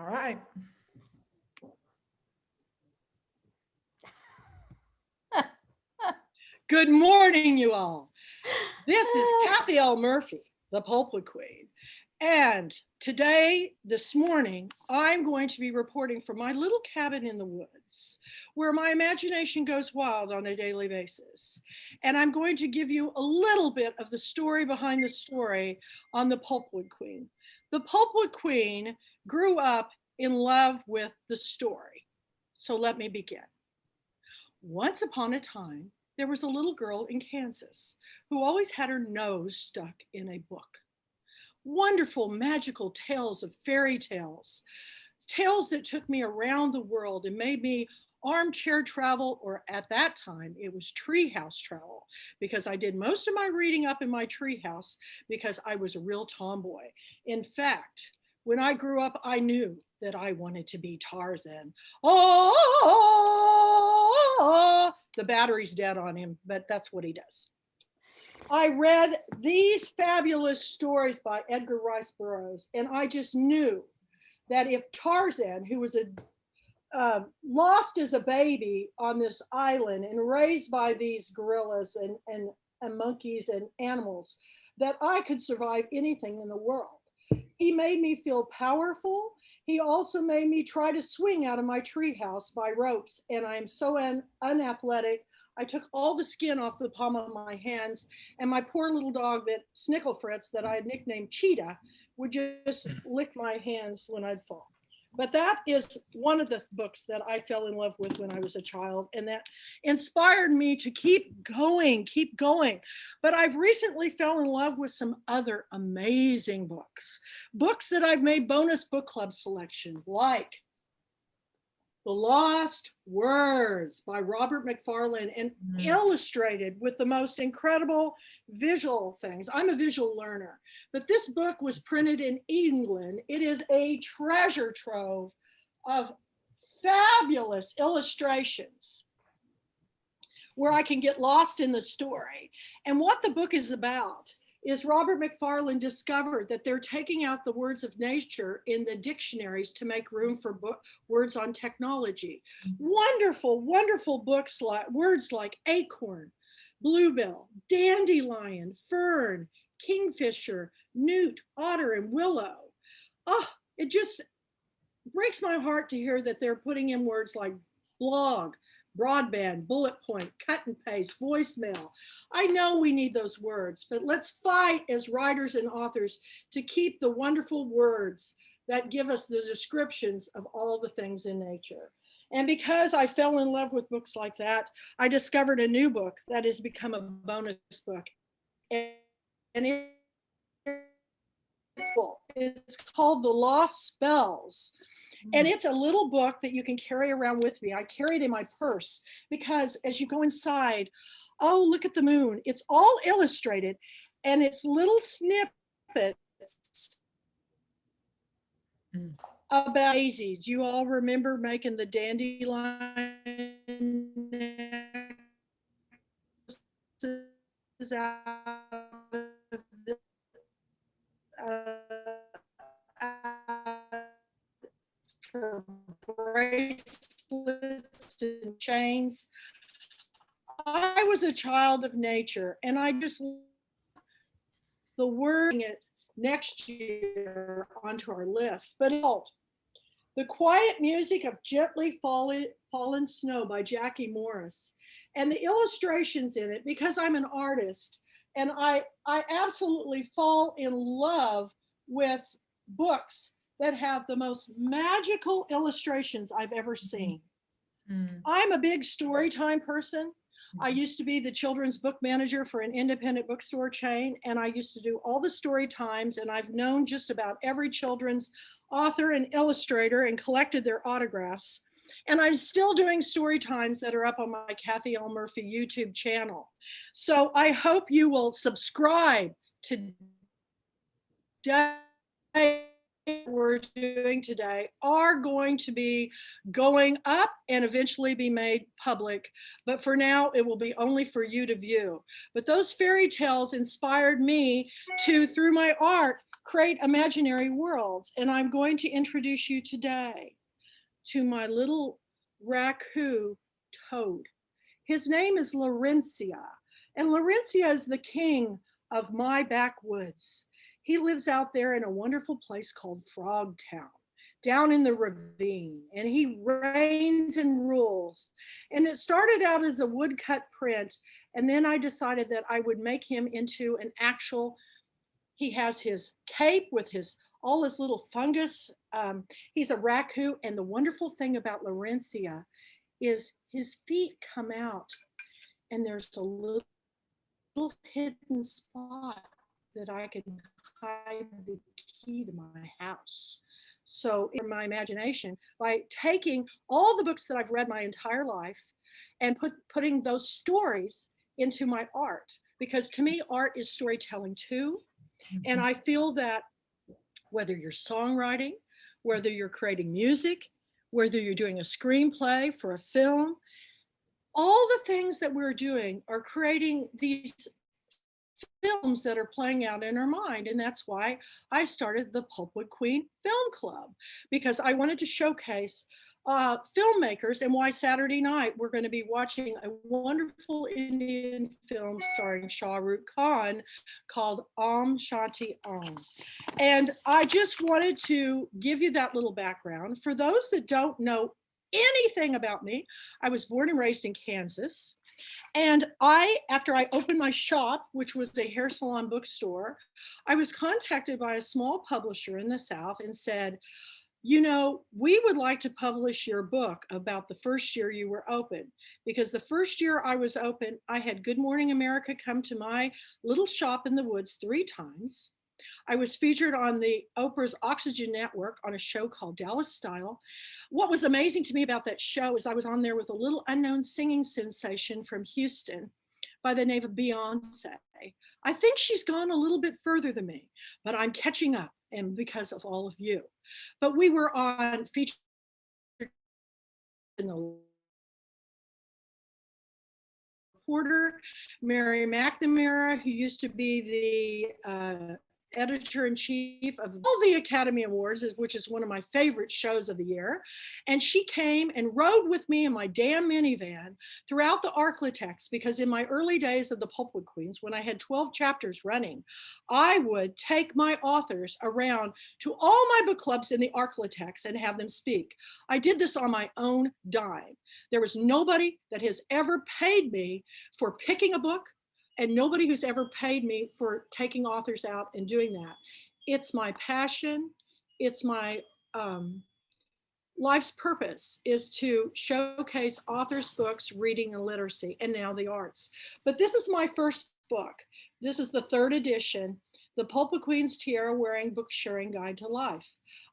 All right. Good morning, you all. This is Kathy L. Murphy, the Pulpwood Queen. And today, this morning, I'm going to be reporting from my little cabin in the woods, where my imagination goes wild on a daily basis. And I'm going to give you a little bit of the story behind the story on the Pulpwood Queen. The Pulpwood Queen grew up in love with the story. So let me begin. Once upon a time, there was a little girl in Kansas who always had her nose stuck in a book. Wonderful, magical tales of fairy tales, tales that took me around the world and made me armchair travel, or at that time, it was treehouse travel, because I did most of my reading up in my treehouse because I was a real tomboy. In fact, when I grew up, I knew that I wanted to be Tarzan. Oh, the battery's dead on him, but that's what he does. I read these fabulous stories by Edgar Rice Burroughs, and I just knew that if Tarzan, who was lost as a baby on this island and raised by these gorillas and monkeys and animals, that I could survive anything in the world. He made me feel powerful. He also made me try to swing out of my treehouse by ropes, and I am so unathletic. I took all the skin off the palm of my hands, and my poor little dog that Snickle Fritz, that I had nicknamed Cheetah, would just lick my hands when I'd fall. But that is one of the books that I fell in love with when I was a child, and that inspired me to keep going. But I've recently fell in love with some other amazing books that I've made bonus book club selection, like The Lost Words by Robert McFarlane, and illustrated with the most incredible visual things. I'm a visual learner, but this book was printed in England. It is a treasure trove of fabulous illustrations where I can get lost in the story. And what the book is about is Robert McFarlane discovered that they're taking out the words of nature in the dictionaries to make room for words on technology. Wonderful, wonderful books, like words like acorn, bluebell, dandelion, fern, kingfisher, newt, otter, and willow. Oh, it just breaks my heart to hear that they're putting in words like blog, broadband, bullet point, cut and paste, voicemail. I know we need those words, but let's fight as writers and authors to keep the wonderful words that give us the descriptions of all the things in nature. And because I fell in love with books like that, I discovered a new book that has become a bonus book. And it's called The Lost Spells. And it's a little book that you can carry around with me. I carry it in my purse because as you go inside, oh, look at the moon. It's all illustrated, and it's little snippets about daisies. You all remember making the dandelion for bracelets and chains. I was a child of nature, and I just the word it next year onto our list. But The Quiet Music of Gently Fallen Snow by Jackie Morris, and the illustrations in it, because I'm an artist, and I absolutely fall in love with books that have the most magical illustrations I've ever seen. I'm a big story time person. I used to be the children's book manager for an independent bookstore chain, and I used to do all the story times, and I've known just about every children's author and illustrator and collected their autographs. And I'm still doing story times that are up on my Kathy L. Murphy YouTube channel. So I hope you will subscribe today. We're doing today are going to be going up and eventually be made public, but for now it will be only for you to view. But those fairy tales inspired me to, through my art, create imaginary worlds. And I'm going to introduce you today to my little raccoon toad. His name is Laurentia, and Laurentia is the king of my backwoods. He lives out there in a wonderful place called Frogtown, down in the ravine, and he reigns and rules. And it started out as a woodcut print, and then I decided that I would make him into an actual. He has his cape with his all his little fungus. He's a raccoon, and the wonderful thing about Laurentia is his feet come out, and there's a little hidden spot that I can hide the key to my house. So in my imagination, by taking all the books that I've read my entire life and putting those stories into my art, because to me, art is storytelling too. And I feel that whether you're songwriting, whether you're creating music, whether you're doing a screenplay for a film, all the things that we're doing are creating these films that are playing out in our mind. And that's why I started the Pulpwood Queen Film Club, because I wanted to showcase filmmakers, and why Saturday night we're going to be watching a wonderful Indian film starring Shah Rukh Khan called Om Shanti Om. And I just wanted to give you that little background. For those that don't know anything about me, I was born and raised in Kansas. And after I opened my shop, which was a hair salon bookstore, I was contacted by a small publisher in the South and said, you know, we would like to publish your book about the first year you were open, because the first year I was open, I had Good Morning America come to my little shop in the woods 3 times. I was featured on the Oprah's Oxygen Network on a show called Dallas Style. What was amazing to me about that show is I was on there with a little unknown singing sensation from Houston by the name of Beyonce. I think she's gone a little bit further than me, but I'm catching up, and because of all of you. But we were on featured in the reporter, Mary McNamara, who used to be the editor-in-chief of all the Academy Awards, which is one of my favorite shows of the year. And she came and rode with me in my damn minivan throughout the Arklatex, because in my early days of the Pulpwood Queens, when I had 12 chapters running, I would take my authors around to all my book clubs in the Arklatex and have them speak. I did this on my own dime. There was nobody that has ever paid me for picking a book, and nobody who's ever paid me for taking authors out and doing that. It's my passion. It's my life's purpose, is to showcase authors' books, reading, and literacy, and now the arts. But this is my first book. This is the 3rd edition, The Pulpwood Queen's Tiara Wearing Book Sharing Guide to Life.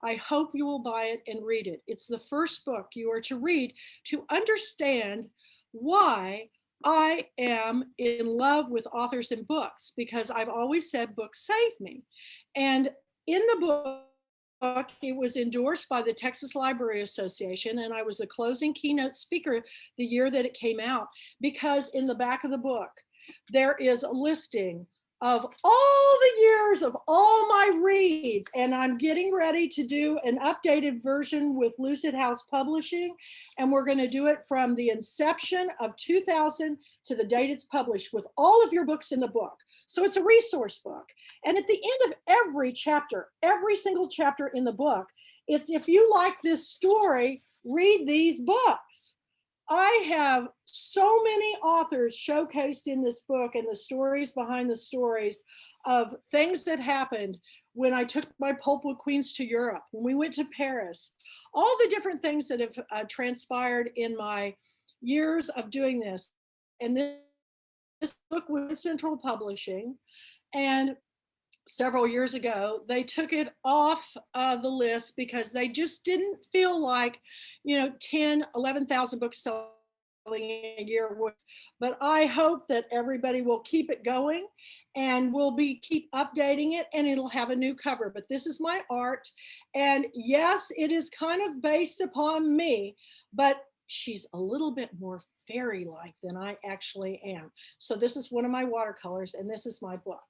I hope you will buy it and read it. It's the first book you are to read to understand why I am in love with authors and books, because I've always said books save me. And in the book, it was endorsed by the Texas Library Association, and I was the closing keynote speaker the year that it came out, because in the back of the book, there is a listing of all the years of all my reads. And I'm getting ready to do an updated version with Lucid House Publishing. And we're going to do it from the inception of 2000 to the date it's published, with all of your books in the book. So it's a resource book. And at the end of every chapter, every single chapter in the book, it's, if you like this story, read these books. I have so many authors showcased in this book, and the stories behind the stories of things that happened when I took my Pulpwood Queens to Europe, when we went to Paris, all the different things that have transpired in my years of doing this. And this book was Central Publishing, and several years ago, they took it off the list because they just didn't feel like, 10, 11,000 books selling a year. But I hope that everybody will keep it going, and we'll keep updating it, and it'll have a new cover. But this is my art. And yes, it is kind of based upon me, but she's a little bit more fairy-like than I actually am. So this is one of my watercolors, and this is my book.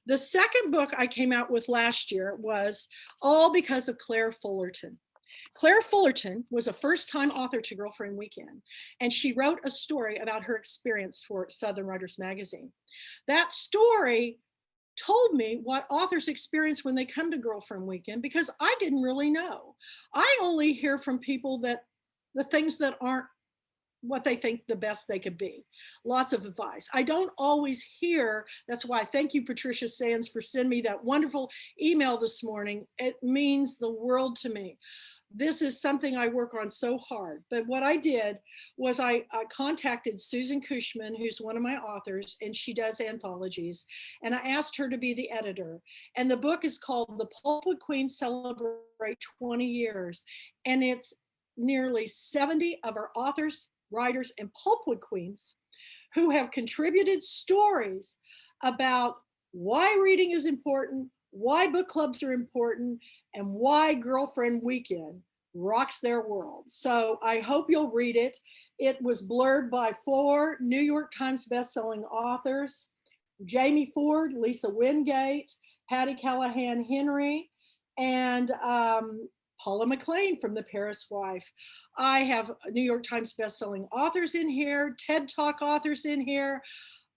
The second book I came out with last year was all because of Claire Fullerton. Claire Fullerton was a first-time author to Girlfriend Weekend, and she wrote a story about her experience for Southern Writers Magazine. That story told me what authors experience when they come to Girlfriend Weekend, because I didn't really know. I only hear from people that the things that aren't what they think the best they could be. Lots of advice. I don't always hear, that's why thank you, Patricia Sands, for sending me that wonderful email this morning. It means the world to me. This is something I work on so hard. But what I did was I contacted Susan Cushman, who's one of my authors, and she does anthologies. And I asked her to be the editor. And the book is called The Pulpwood Queens Celebrate 20 Years. And it's nearly 70 of our authors, writers, and pulpwood queens who have contributed stories about why reading is important, why book clubs are important, and why Girlfriend Weekend rocks their world. So I hope you'll read it. It was blurred by 4 New York Times bestselling authors: Jamie Ford, Lisa Wingate, Patty Callahan Henry, and Paula McLean from The Paris Wife. I have New York Times bestselling authors in here, TED Talk authors in here.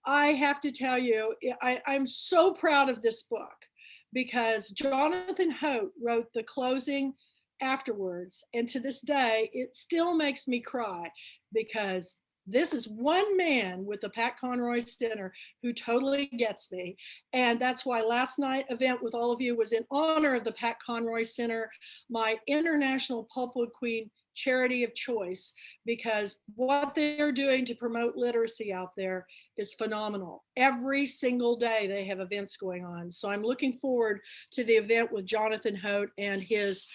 I have to tell you, I'm so proud of this book because Jonathan Hote wrote the closing afterwards. And to this day, it still makes me cry because this is one man with the Pat Conroy Center who totally gets me. And that's why last night event with all of you was in honor of the Pat Conroy Center, my international Pulpwood Queen charity of choice, because what they're doing to promote literacy out there is phenomenal. Every single day they have events going on. So I'm looking forward to the event with Jonathan Hote and his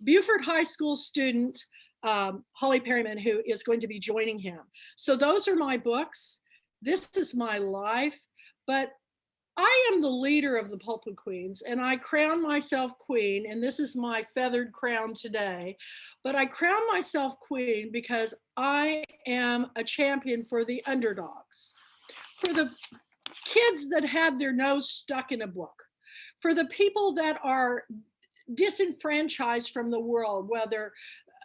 Beaufort High School student, Holly Perryman, who is going to be joining him. So those are my books. This is my life, but I am the leader of the Pulpwood Queens, and I crown myself queen, and this is my feathered crown today, but I crown myself queen because I am a champion for the underdogs, for the kids that have their nose stuck in a book, for the people that are disenfranchised from the world, whether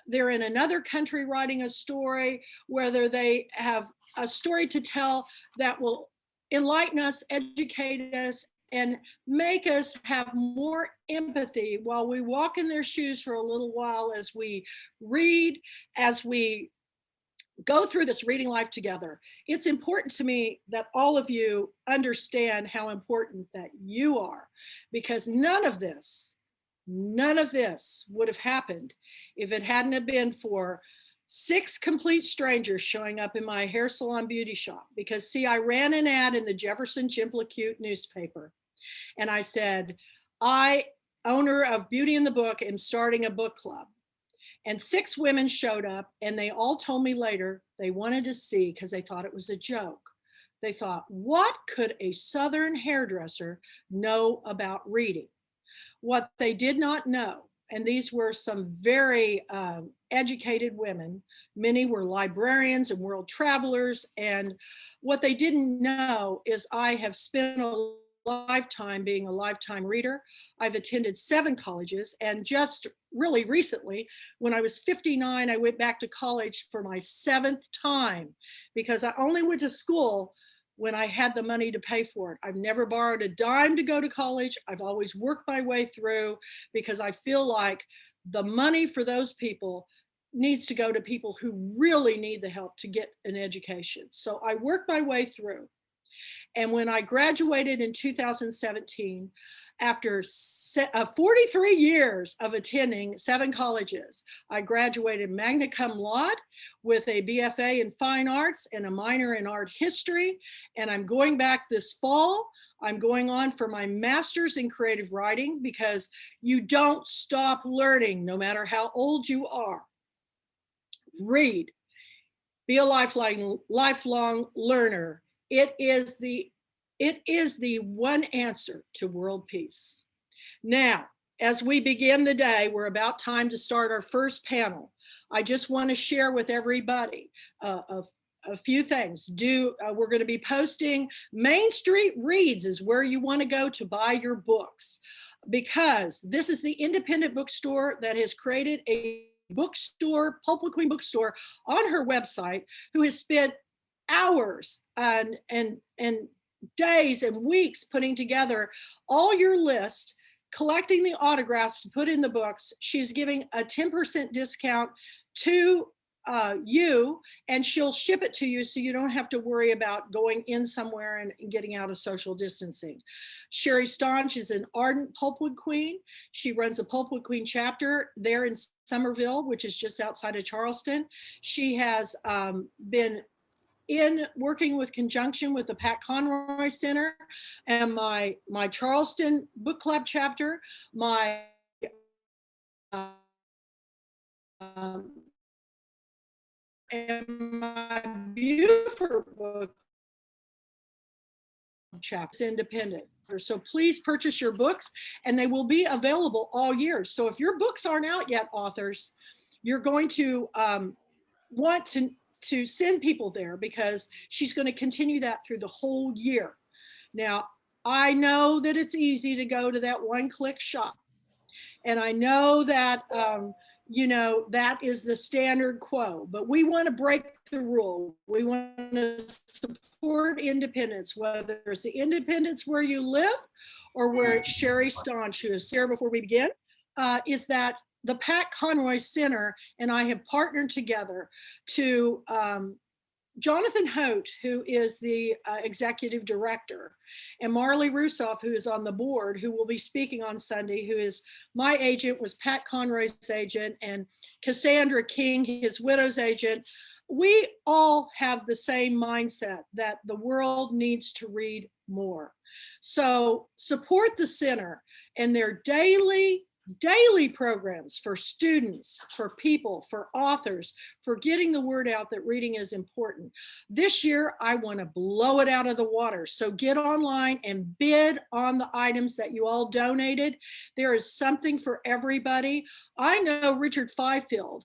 they're in another country writing a story, whether they have a story to tell that will enlighten us, educate us, and make us have more empathy while we walk in their shoes for a little while as we read, as we go through this reading life together. It's important to me that all of you understand how important that you are, because none of this would have happened if it hadn't have been for 6 complete strangers showing up in my hair salon beauty shop. Because see, I ran an ad in the Jefferson Jimplecute newspaper, and I said, I, owner of Beauty in the Book, am starting a book club. And 6 women showed up, and they all told me later they wanted to see, because they thought it was a joke. They thought, what could a Southern hairdresser know about reading? What they did not know, and these were some very educated women, many were librarians and world travelers, and what they didn't know is I have spent a lifetime being a lifetime reader. I've attended 7 colleges, and just really recently, when I was 59, I went back to college for my 7th time, because I only went to school when I had the money to pay for it. I've never borrowed a dime to go to college. I've always worked my way through, because I feel like the money for those people needs to go to people who really need the help to get an education. So I worked my way through. And when I graduated in 2017, after 43 years of attending 7 colleges, I graduated magna cum laude with a BFA in fine arts and a minor in art history. And I'm going back this fall. I'm going on for my master's in creative writing, because you don't stop learning no matter how old you are. Read, be a lifelong learner. It is the one answer to world peace. Now, as we begin the day, we're about time to start our first panel. I just want to share with everybody a a few things. We're going to be posting Main Street Reads is where you want to go to buy your books, because this is the independent bookstore that has created a bookstore, Pulpwood Queen bookstore, on her website, who has spent hours and days and weeks putting together all your list, collecting the autographs to put in the books. She's giving a 10% discount to you, and she'll ship it to you so you don't have to worry about going in somewhere and getting out of social distancing. Sherry Staunch is an ardent Pulpwood Queen. She runs a Pulpwood Queen chapter there in Somerville, which is just outside of Charleston. She has been in working with conjunction with the Pat Conroy Center and my Charleston book club chapter, my and my Beaufort book chapter, independent. So please purchase your books, and they will be available all year. So if your books aren't out yet, authors, you're going to want to send people there, because she's going to continue that through the whole year. Now, I know that it's easy to go to that one-click shop, and I know that you know, that is the standard quo, but we want to break the rule. We want to support independence, whether it's the independence where you live or where it's Sherry Staunch, who is Sarah before we begin, is that the Pat Conroy Center and I have partnered together to Jonathan Hote, who is the executive director, and Marley Rusoff, who is on the board, who will be speaking on Sunday, who is my agent, was Pat Conroy's agent, and Cassandra King, his widow's agent. We all have the same mindset that the world needs to read more. So support the center and their daily programs for students, for people, for authors, for getting the word out that reading is important. This year, I want to blow it out of the water. So get online and bid on the items that you all donated. There is something for everybody. I know Richard Fifield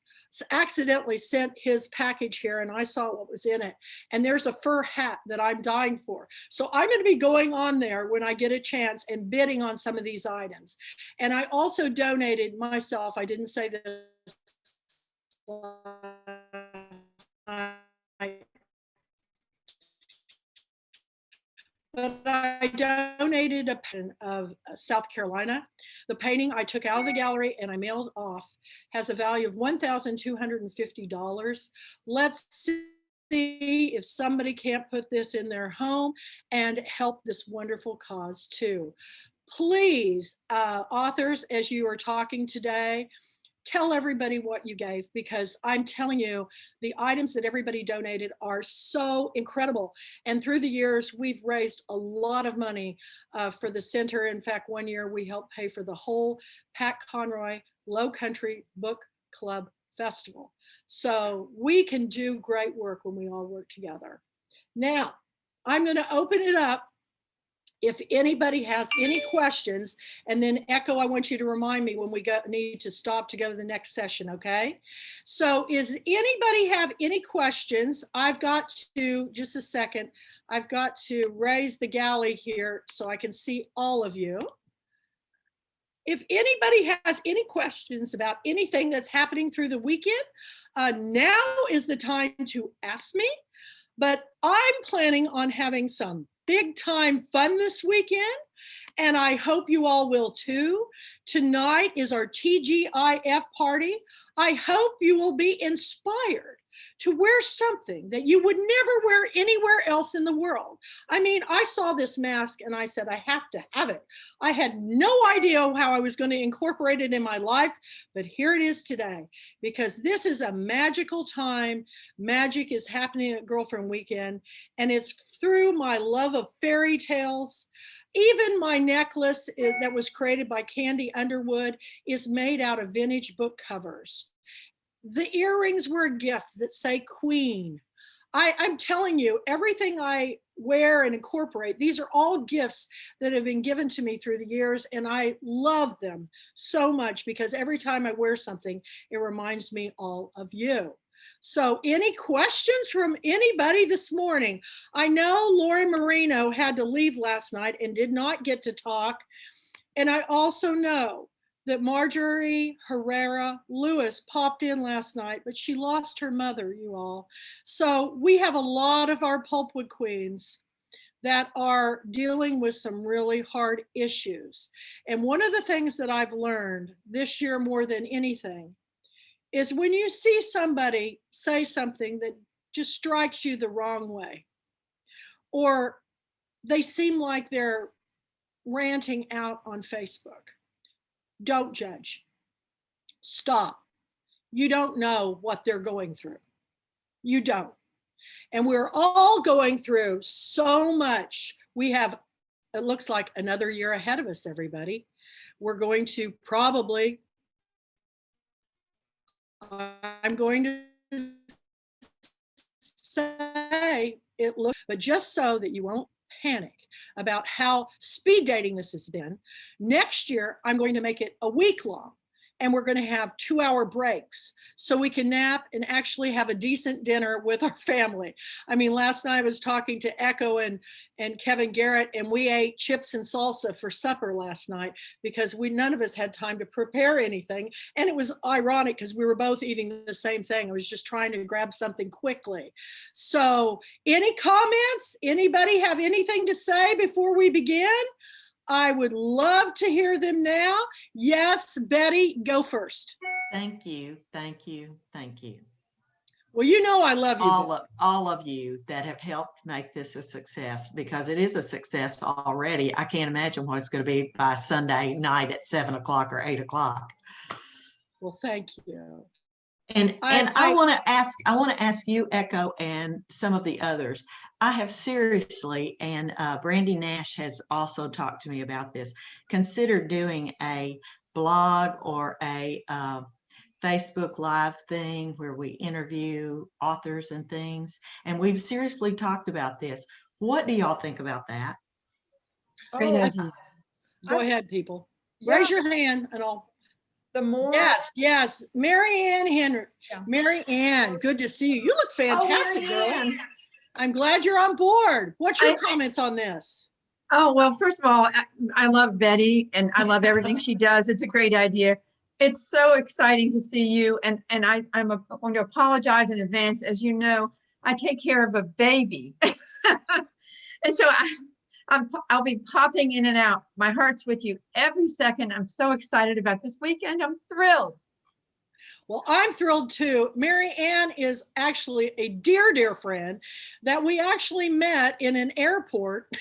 accidentally sent his package here, and I saw what was in it. And there's a fur hat that I'm dying for. So I'm going to be going on there when I get a chance and bidding on some of these items. And I also donated myself, I didn't say this, but I donated a painting of South Carolina. The painting I took out of the gallery and I mailed off has a value of $1,250. Let's see if somebody can't put this in their home and help this wonderful cause too. Please, authors, as you are talking today, tell everybody what you gave, because I'm telling you, the items that everybody donated are so incredible. And through the years, we've raised a lot of money for the center. In fact, one year we helped pay for the whole Pat Conroy Low Country Book Club Festival. So we can do great work when we all work together. Now, I'm going to open it up if anybody has any questions, and then Echo, I want you to remind me when we need to stop to go to the next session, okay? So is anybody have any questions? I've got to, just a second, I've got to raise the galley here so I can see all of you. If anybody has any questions about anything that's happening through the weekend, now is the time to ask me. But I'm planning on having some big time fun this weekend, and I hope you all will too. Tonight is our TGIF party. I hope you will be inspired to wear something that you would never wear anywhere else in the world. I mean, I saw this mask and I said, I have to have it. I had no idea how I was going to incorporate it in my life, but here it is today, because this is a magical time. Magic is happening at Girlfriend Weekend, and it's through my love of fairy tales. Even my necklace that was created by Candy Underwood is made out of vintage book covers. The earrings were a gift that say Queen. I'm telling you, everything I wear and incorporate, these are all gifts that have been given to me through the years, and I love them so much because every time I wear something, it reminds me all of you. So any questions from anybody this morning? I know Lori Marino had to leave last night and did not get to talk. And I also know that Marjorie Herrera Lewis popped in last night, but she lost her mother, you all. So we have a lot of our Pulpwood queens that are dealing with some really hard issues. And one of the things that I've learned this year more than anything is when you see somebody say something that just strikes you the wrong way, or they seem like they're ranting out on Facebook, don't judge. Stop. You don't know what they're going through. You don't. And we're all going through so much. We have, it looks like another year ahead of us, everybody. We're going to probably, I'm going to say it looks, but just so that you won't panic about how speed dating this has been, next year I'm going to make it a week long. And we're going to have 2-hour breaks so we can nap and actually have a decent dinner with our family. I mean, last night I was talking to Echo and Kevin Garrett, and we ate chips and salsa for supper last night because none of us had time to prepare anything. And it was ironic because we were both eating the same thing. I was just trying to grab something quickly. So any comments? Anybody have anything to say before we begin? I would love to hear them now. Yes, Betty, go first. Thank you, thank you, thank you. Well, you know I love you. All of you that have helped make this a success, because it is a success already. I can't imagine what it's going to be by Sunday night at 7 o'clock or 8 o'clock. Well, thank you. And I want to ask you, Echo, and some of the others. I have seriously, and Brandy Nash has also talked to me about this, considered doing a blog or a Facebook Live thing where we interview authors and things. And we've seriously talked about this. What do y'all think about that? Great idea. Go ahead, people. Yeah. Raise your hand and I'll. The more. Yes. Mary Ann Henry. Yeah. Mary Ann, good to see you. You look fantastic, girl. I'm glad you're on board. What's your comments on this? Oh, well, first of all, I love Betty and I love everything she does. It's a great idea. It's so exciting to see you. And I'm going to apologize in advance. As you know, I take care of a baby. And so I'll be popping in and out. My heart's with you every second. I'm so excited about this weekend. I'm thrilled. Well, I'm thrilled too. Mary Ann is actually a dear, dear friend that we actually met in an airport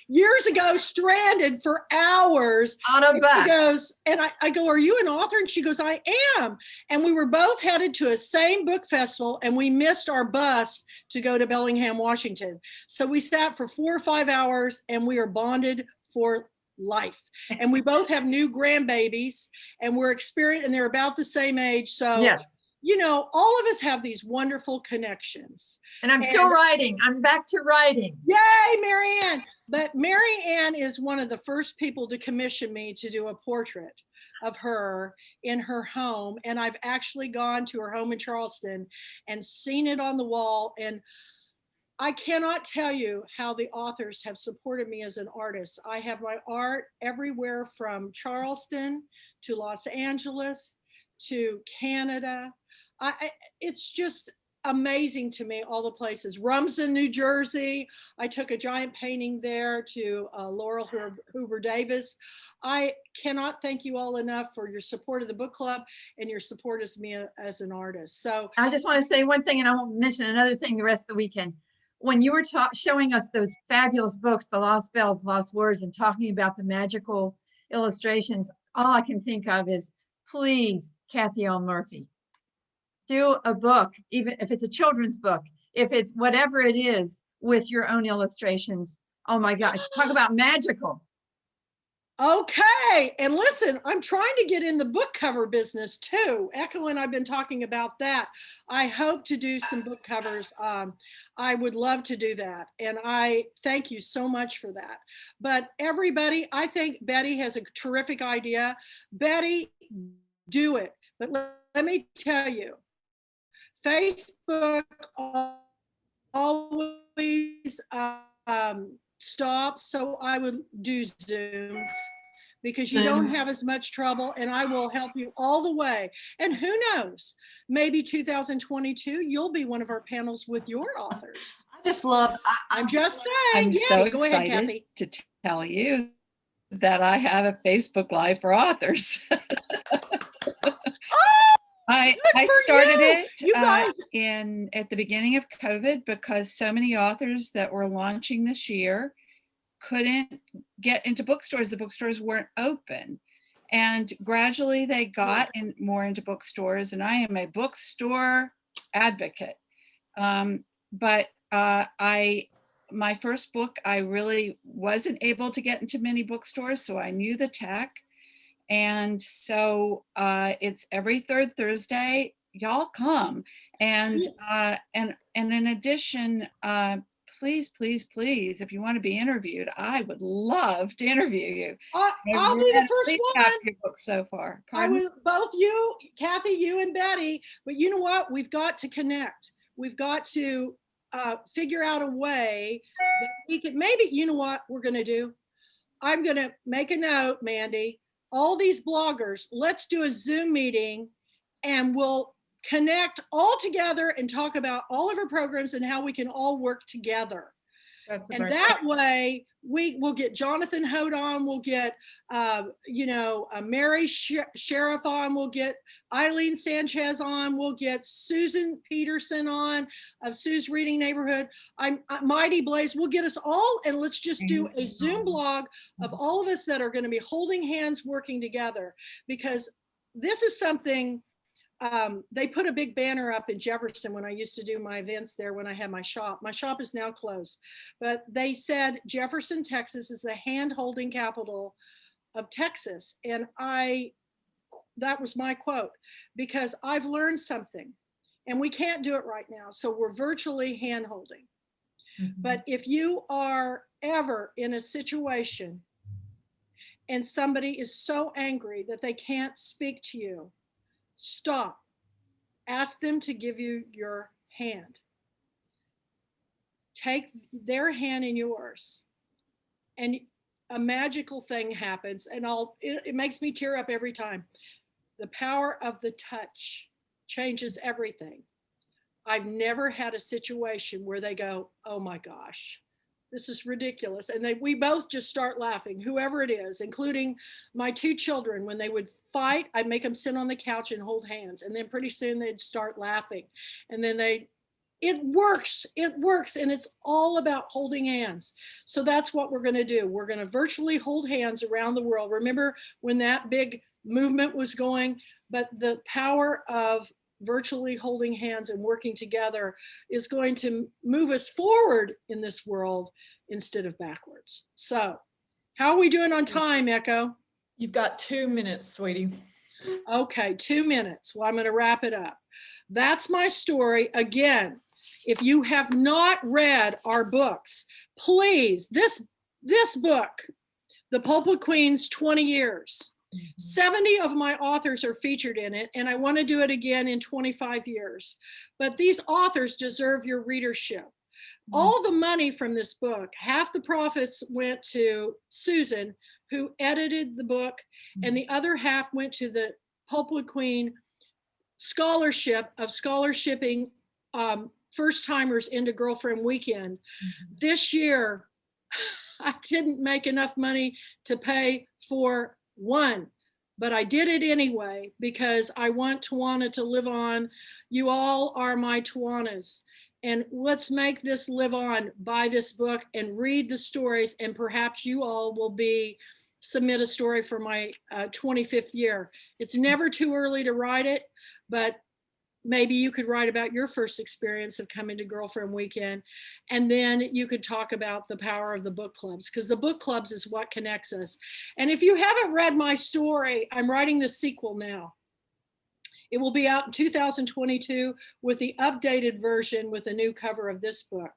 years ago, stranded for hours. On a bus. She goes, and I go, are you an author? And she goes, I am. And we were both headed to a same book festival and we missed our bus to go to Bellingham, Washington. So we sat for 4 or 5 hours and we are bonded for life. And we both have new grandbabies and we're experienced and they're about the same age. So, yes. You know, all of us have these wonderful connections. And I'm still writing. I'm back to writing. Yay, Mary Ann. But Mary Ann is one of the first people to commission me to do a portrait of her in her home. And I've actually gone to her home in Charleston and seen it on the wall. And I cannot tell you how the authors have supported me as an artist. I have my art everywhere from Charleston to Los Angeles to Canada. It's just amazing to me, all the places. Rumson, New Jersey. I took a giant painting there to Laurel Hoover Davis. I cannot thank you all enough for your support of the book club and your support as me as an artist. So I just want to say one thing, and I won't mention another thing the rest of the weekend. When you were showing us those fabulous books, The Lost Bells, Lost Words, and talking about the magical illustrations, all I can think of is, please, Kathy L. Murphy, do a book, even if it's a children's book, if it's whatever it is, with your own illustrations. Oh my gosh, talk about magical. Okay, and listen, I'm trying to get in the book cover business too. Echo and I've been talking about that. I hope to do some book covers. I would love to do that. And I thank you so much for that. But everybody, I think Betty has a terrific idea. Betty, do it. But let me tell you, Facebook always stops, so I would do Zooms because you don't Zooms. have as much trouble, and I will help you all the way. And who knows, maybe 2022, you'll be one of our panels with your authors. I just love, I'm just saying. I'm Yeah, so go ahead, excited Kathy. to tell you that I have a Facebook Live for authors. I started you. You guys. it at the beginning of COVID because so many authors that were launching this year couldn't get into bookstores. The bookstores weren't open. And gradually they got more into bookstores, and I am a bookstore advocate. But my first book, I really wasn't able to get into many bookstores, so I knew the tech. And so it's every third Thursday. Y'all come. And in addition, please, please, please, if you want to be interviewed, I would love to interview you. I'll be the first one. Your book so far. I will, both you, Kathy, you and Betty. But you know what? We've got to connect. We've got to figure out a way that we can. Maybe you know what we're going to do. I'm going to make a note, Mandy. All these bloggers, let's do a Zoom meeting, and we'll connect all together and talk about all of our programs and how we can all work together. And that way we will get Jonathan Hote on, we'll get Mary Sheriff on, we'll get Eileen Sanchez on, we'll get Susan Peterson on of Sue's Reading Neighborhood. Mighty Blaze, we'll get us all, and let's just do a Zoom blog of all of us that are going to be holding hands working together, because this is something. They put a big banner up in Jefferson when I used to do my events there when I had my shop. My shop is now closed, but they said Jefferson, Texas is the hand-holding capital of Texas. And that was my quote, because I've learned something, and we can't do it right now. So we're virtually hand-holding. Mm-hmm. But if you are ever in a situation and somebody is so angry that they can't speak to you, stop. Ask them to give you your hand. Take their hand in yours, and a magical thing happens. And it makes me tear up every time. The power of the touch changes everything. I've never had a situation where they go, "Oh my gosh, this is ridiculous." And we both just start laughing, whoever it is, including my two children. When they would fight, I'd make them sit on the couch and hold hands. And then pretty soon they'd start laughing. And then it works. And it's all about holding hands. So that's what we're going to do. We're going to virtually hold hands around the world. Remember when that big movement was going? But the power of virtually holding hands and working together is going to move us forward in this world instead of backwards. So how are we doing on time, Echo? You've got 2 minutes, sweetie. Okay, 2 minutes. Well, I'm going to wrap it up. That's my story. Again, if you have not read our books, please, this book, The Pulpwood Queen's 20 Years, 70 of my authors are featured in it, and I want to do it again in 25 years. But these authors deserve your readership. All the money from this book, half the profits went to Susan, who edited the book, and the other half went to the Pulpwood Queen scholarship of scholarshiping first-timers into Girlfriend Weekend. This year, I didn't make enough money to pay for one, but I did it anyway because I want Tawana to live on. You all are my Tawanas. And let's make this live on. Buy this book and read the stories, and perhaps you all will submit a story for my 25th year. It's never too early to write it, but maybe you could write about your first experience of coming to Girlfriend Weekend. And then you could talk about the power of the book clubs, because the book clubs is what connects us. And if you haven't read my story, I'm writing the sequel now. It will be out in 2022 with the updated version with a new cover of this book.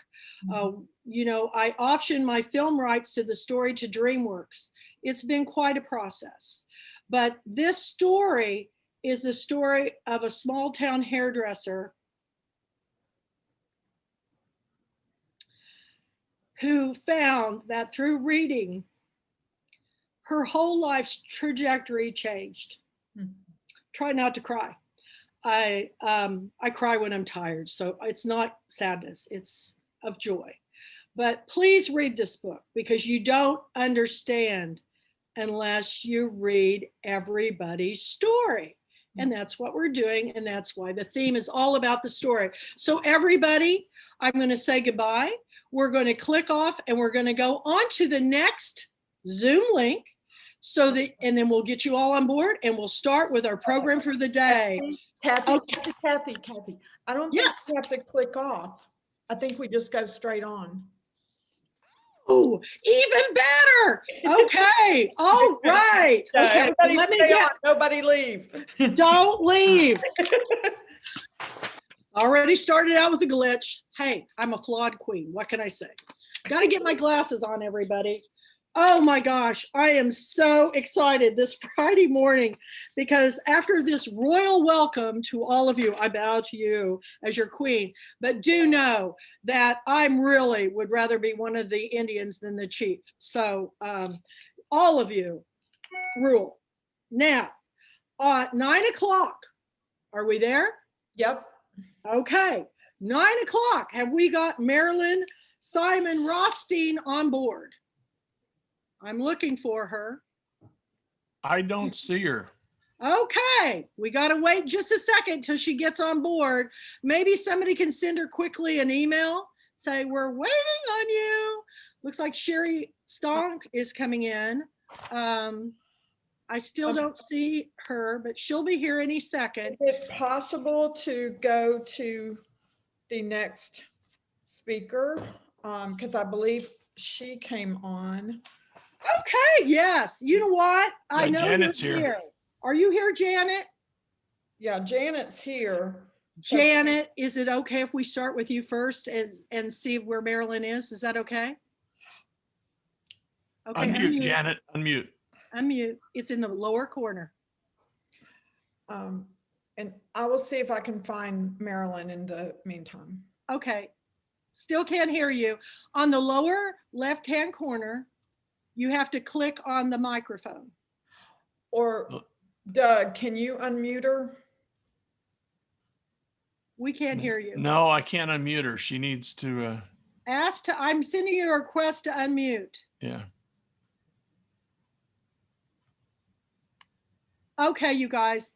I optioned my film rights to the story to DreamWorks. It's been quite a process. But this story is the story of a small town hairdresser who found that through reading, her whole life's trajectory changed. Try not to cry. I cry when I'm tired, so it's not sadness, it's of joy. But please read this book, because you don't understand unless you read everybody's story. And that's what we're doing, and that's why the theme is all about the story. So everybody, I'm going to say goodbye. We're going to click off, and we're going to go on to the next Zoom link, so that, and then we'll get you all on board, and we'll start with our program for the day. Kathy, Okay. Kathy, I don't think Yes. we have to click off. I think we just go straight on. Oh, even better. Okay. All right. Okay. Everybody Let me stay get, on. Nobody leave. don't leave. Already started out with a glitch. Hey, I'm a flawed queen. What can I say? Got to get my glasses on, everybody. Oh my gosh, I am so excited this Friday morning, because after this royal welcome to all of you, I bow to you as your queen, but do know that I'm really would rather be one of the Indians than the chief. So all of you rule. Now, 9 o'clock, are we there? Yep. Okay, 9 o'clock. Have we got Marilyn Simon Rothstein on board? I'm looking for her. I don't see her. Okay, we got to wait just a second till she gets on board. Maybe somebody can send her quickly an email, say, we're waiting on you. Looks like Sherry Stonk is coming in. I still don't see her, but she'll be here any second. Is it possible to go to the next speaker? Because I believe she came on. Okay, yes. You know what? I know Janet's you're here. here. Are you here, Janet? Yeah, Janet's here. So- Janet, is it okay if we start with you first and see where Marilyn is? Is that okay? Okay, Unmute, Janet, unmute. Unmute. It's in the lower corner. And I will see if I can find Marilyn in the meantime. Okay. Still can't hear you. On the lower left-hand corner, you have to click on the microphone. Or Doug, can you unmute her? We can't hear you. No, I can't unmute her. She needs to, I'm sending you a request to unmute. yeah. Okay, you guys,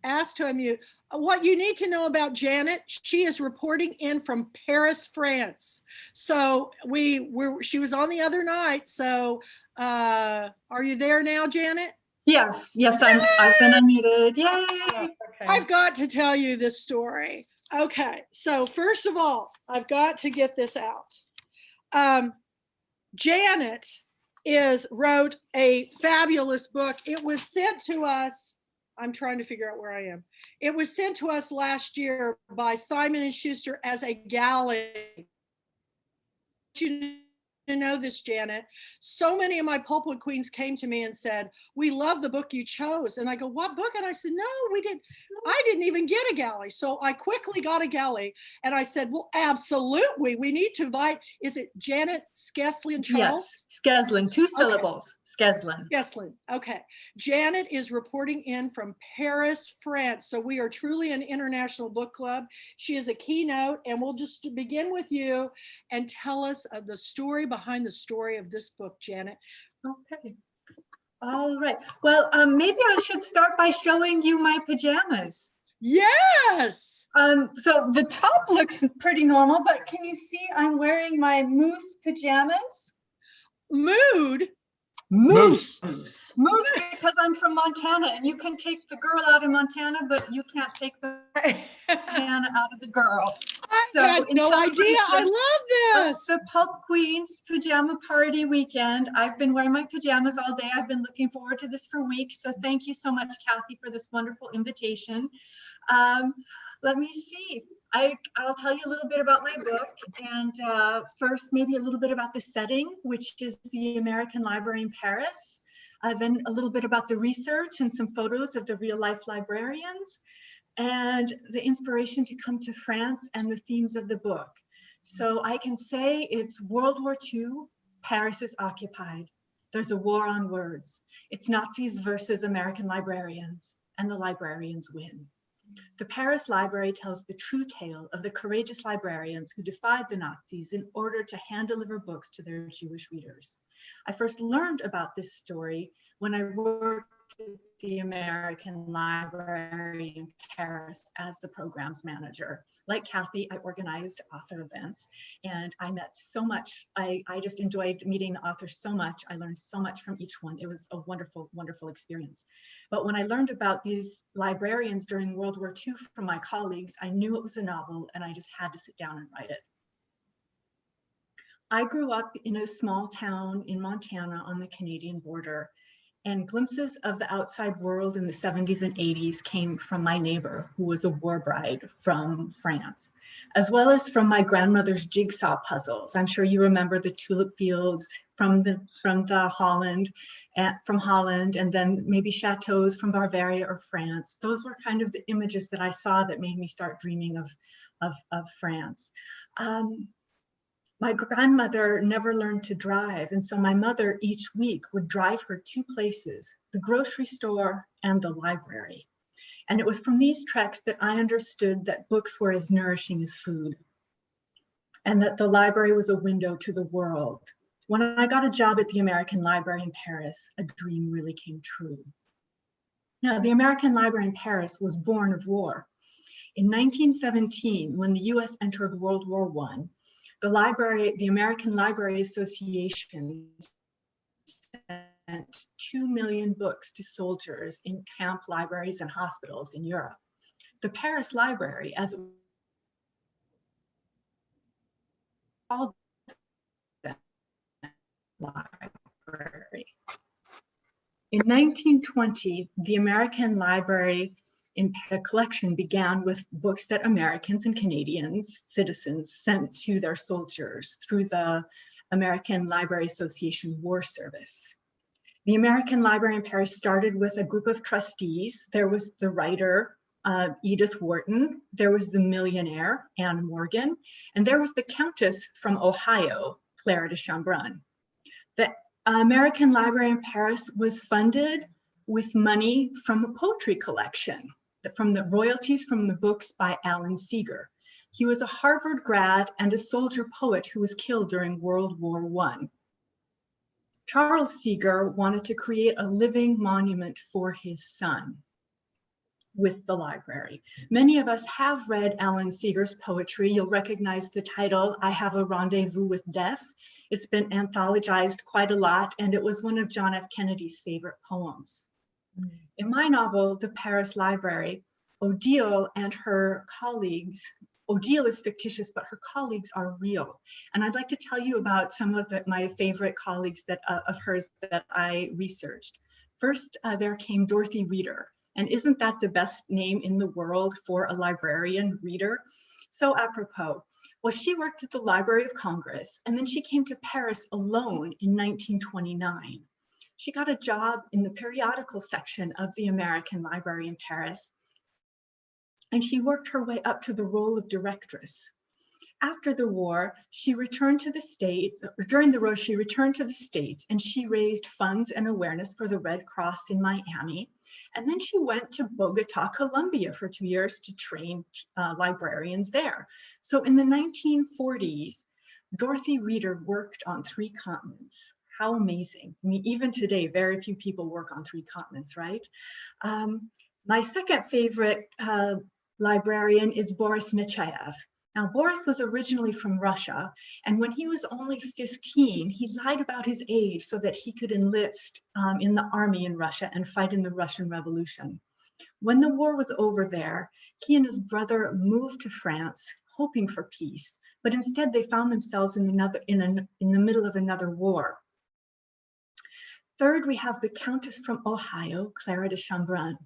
ask to unmute. What you need to know about Janet, she is reporting in from Paris, France. So she was on the other night. So are you there now, Janet? Yes, I've been unmuted. Yay! Okay. I've got to tell you this story. Okay, so first of all, I've got to get this out. Janet wrote a fabulous book. It was sent to us. I'm trying to figure out where I am. It was sent to us last year by Simon & Schuster as a galley. You to know this, Janet. So many of my Pulpwood queens came to me and said, we love the book you chose. And I go, what book? And I said, no, we didn't. I didn't even get a galley. So I quickly got a galley. And I said, well, absolutely. We need to invite, is it Janet Skeslin Charles? Yes, Skeslin, 2 syllables, Skeslin. Skeslin, okay. Janet is reporting in from Paris, France. So we are truly an international book club. She is a keynote, and we'll just begin with you and tell us the story behind the story of this book, Janet. Okay. All right. Well, maybe I should start by showing you my pajamas. Yes. So the top looks pretty normal, but can you see I'm wearing my moose pajamas? Mood. Moose. Moose, because I'm from Montana, and you can take the girl out of Montana, but you can't take the Montana out of the girl. I had no idea. I love this. The Pulp Queens pajama party weekend. I've been wearing my pajamas all day. I've been looking forward to this for weeks. So thank you so much, Kathy, for this wonderful invitation. Let me see. I'll tell you a little bit about my book, and first maybe a little bit about the setting, which is the American Library in Paris. Then a little bit about the research and some photos of the real life librarians, and the inspiration to come to France and the themes of the book. So I can say it's World War II, Paris is occupied. There's a war on words. It's Nazis versus American librarians, and the librarians win. The Paris Library tells the true tale of the courageous librarians who defied the Nazis in order to hand-deliver books to their Jewish readers. I first learned about this story when I worked at the American Library in Paris as the programs manager. Like Kathy, I organized author events, and I met so much. I just enjoyed meeting the authors so much. I learned so much from each one. It was a wonderful, wonderful experience. But when I learned about these librarians during World War II from my colleagues, I knew it was a novel, and I just had to sit down and write it. I grew up in a small town in Montana on the Canadian border, and glimpses of the outside world in the 70s and 80s came from my neighbor, who was a war bride from France, as well as from my grandmother's jigsaw puzzles. I'm sure you remember the tulip fields from Holland, and then maybe chateaus from Bavaria or France. Those were kind of the images that I saw that made me start dreaming of France. My grandmother never learned to drive, and so my mother each week would drive her 2 places, the grocery store and the library. And it was from these treks that I understood that books were as nourishing as food, and that the library was a window to the world. When I got a job at the American Library in Paris, a dream really came true. Now, the American Library in Paris was born of war. In 1917, when the US entered World War I, the American Library Association sent 2 million books to soldiers in camp libraries and hospitals in Europe. The Paris Library, as it was called, library. In 1920, the American Library in the collection began with books that Americans and Canadians, citizens, sent to their soldiers through the American Library Association War Service. The American Library in Paris started with a group of trustees. There was the writer, Edith Wharton. There was the millionaire, Anne Morgan. And there was the Countess from Ohio, Clara de Chambrun. The American Library in Paris was funded with money from a poetry collection, from the royalties from the books by Alan Seeger. He was a Harvard grad and a soldier poet who was killed during World War I. Charles Seeger wanted to create a living monument for his son with the library. Many of us have read Alan Seeger's poetry. You'll recognize the title, I Have a Rendezvous with Death. It's been anthologized quite a lot, and it was one of John F. Kennedy's favorite poems. In my novel, The Paris Library, Odile and her colleagues, Odile is fictitious, but her colleagues are real. And I'd like to tell you about some of my favorite colleagues of hers that I researched. First, there came Dorothy Reeder. And isn't that the best name in the world for a librarian, Reeder? So apropos. Well, she worked at the Library of Congress, and then she came to Paris alone in 1929. She got a job in the periodical section of the American Library in Paris, and she worked her way up to the role of directress. After the war, she returned to the States. During the war, she returned to the States, and she raised funds and awareness for the Red Cross in Miami. And then she went to Bogota, Colombia for 2 years to train librarians there. So in the 1940s, Dorothy Reeder worked on 3 continents. How amazing. I mean, even today, very few people work on 3 continents, right? My second favorite librarian is Boris Nechayev. Now, Boris was originally from Russia, and when he was only 15, he lied about his age so that he could enlist in the army in Russia and fight in the Russian Revolution. When the war was over there, he and his brother moved to France, hoping for peace, but instead they found themselves in the middle of another war. Third, we have the Countess from Ohio, Clara de Chambrun.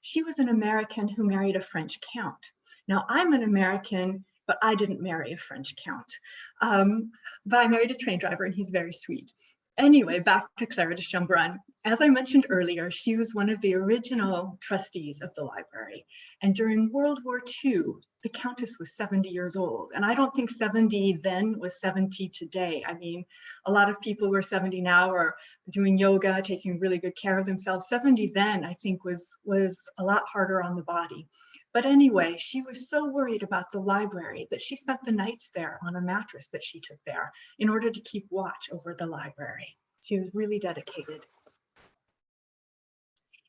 She was an American who married a French count. Now, I'm an American, but I didn't marry a French count. But I married a train driver, and he's very sweet. Anyway, back to Clara de Chambrun. As I mentioned earlier, she was one of the original trustees of the library. And during World War II, the Countess was 70 years old. And I don't think 70 then was 70 today. I mean, a lot of people who are 70 now are doing yoga, taking really good care of themselves. 70 then, I think, was a lot harder on the body. But anyway, she was so worried about the library that she spent the nights there on a mattress that she took there in order to keep watch over the library. She was really dedicated.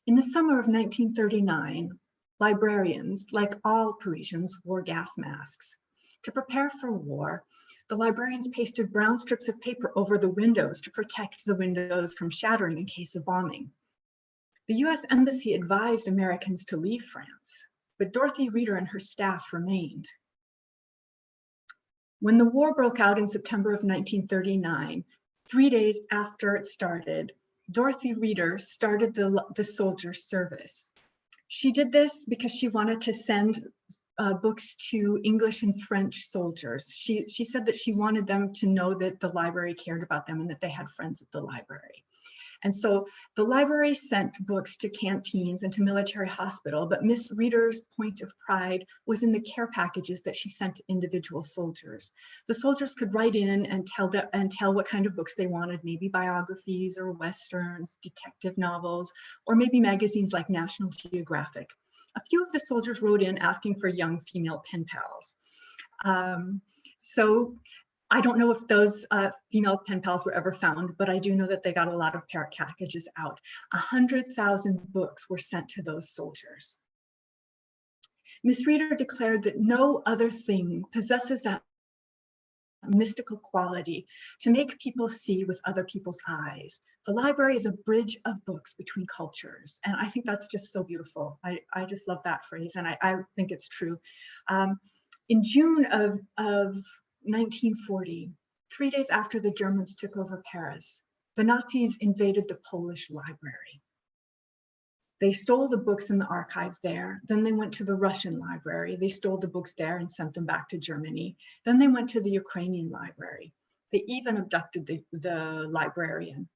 In the summer of 1939, librarians, like all Parisians, wore gas masks. To prepare for war, the librarians pasted brown strips of paper over the windows to protect the windows from shattering in case of bombing. The US Embassy advised Americans to leave France, but Dorothy Reeder and her staff remained. When the war broke out in September of 1939, 3 days after it started, Dorothy Reeder started the soldiers' service. She did this because she wanted to send books to English and French soldiers. She said that she wanted them to know that the library cared about them and that they had friends at the library. And so the library sent books to canteens and to military hospital, but Miss Reeder's point of pride was in the care packages that she sent to individual soldiers. The soldiers could write in and tell what kind of books they wanted, maybe biographies or westerns, detective novels, or maybe magazines like National Geographic. A few of the soldiers wrote in asking for young female pen pals. So I don't know if those female pen pals were ever found, but I do know that they got a lot of packages out. 100,000 books were sent to those soldiers. Miss Reeder declared that no other thing possesses that mystical quality to make people see with other people's eyes. The library is a bridge of books between cultures. And I think that's just so beautiful. I just love that phrase, and I think it's true. In June of 1940, 3 days after the Germans took over Paris, the Nazis invaded the Polish library. They stole the books in the archives there. Then they went to the Russian library. They stole the books there and sent them back to Germany. Then they went to the Ukrainian library. They even abducted the librarian.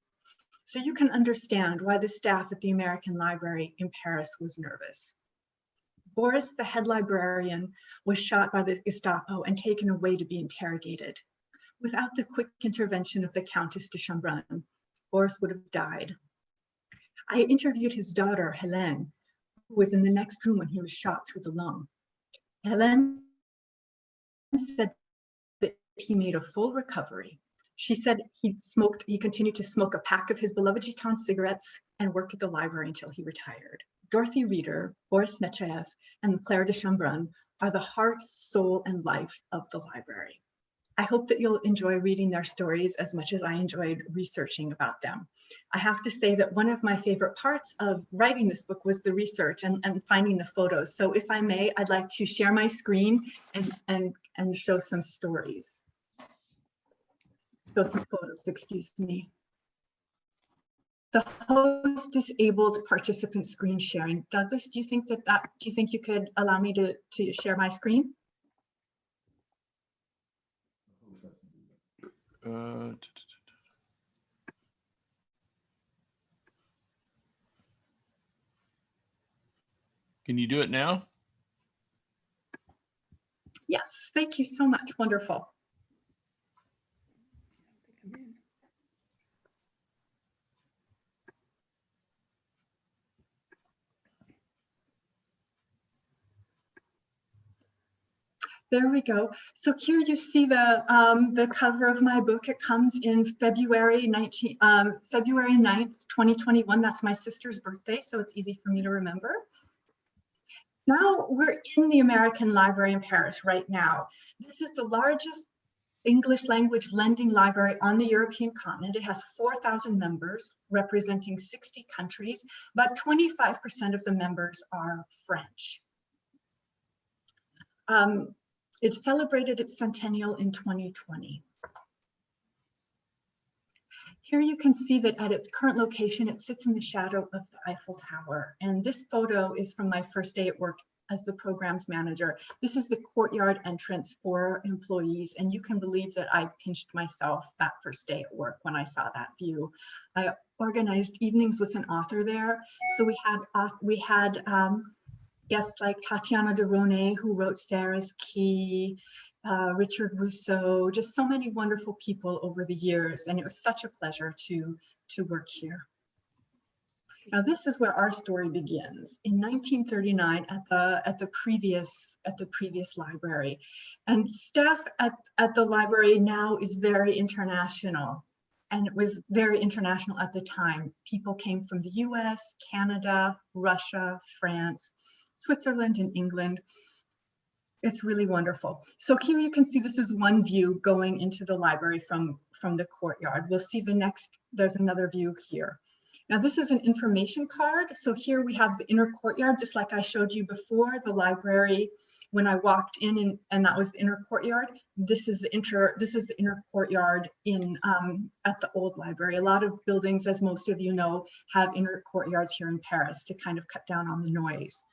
So you can understand why the staff at the American Library in Paris was nervous. Boris, the head librarian, was shot by the Gestapo and taken away to be interrogated. Without the quick intervention of the Countess de Chambrun, Boris would have died. I interviewed his daughter, Hélène, who was in the next room when he was shot through the lung. Hélène said that he made a full recovery. She said he continued to smoke a pack of his beloved Gitan cigarettes and worked at the library until he retired. Dorothy Reeder, Boris Nechayev, and Claire de Chambrun are the heart, soul, and life of the library. I hope that you'll enjoy reading their stories as much as I enjoyed researching about them. I have to say that one of my favorite parts of writing this book was the research and finding the photos. So if I may, I'd like to share my screen and show some stories. Show some photos, excuse me. The host disabled participant screen sharing. Douglas, do you think you could allow me to share my screen? Can you do it now? Yes, thank you so much. Wonderful. There we go. So here you see the cover of my book. It comes in February 9th, 2021. That's my sister's birthday, so it's easy for me to remember. Now we're in the American Library in Paris right now. This is the largest English language lending library on the European continent. It has 4,000 members representing 60 countries, but 25% of the members are French. It celebrated its centennial in 2020. Here you can see that at its current location, it sits in the shadow of the Eiffel Tower. And this photo is from my first day at work as the programs manager. This is the courtyard entrance for employees. And you can believe that I pinched myself that first day at work when I saw that view. I organized evenings with an author there. So we had guests like Tatiana de Ronay, who wrote Sarah's Key, Richard Rousseau, just so many wonderful people over the years. And it was such a pleasure to work here. Now this is where our story begins in 1939 at the previous library, and staff at the library now is very international, and it was very international at the time. People came from the US, Canada, Russia, France, Switzerland, and England. It's really wonderful. So here you can see this is one view going into the library from the courtyard. We'll see there's another view here. Now this is an information card. So here we have the inner courtyard, just like I showed you before, the library when I walked in, and that was the inner courtyard. This is the inner courtyard at the old library. A lot of buildings, as most of you know, have inner courtyards here in Paris to kind of cut down on the noise.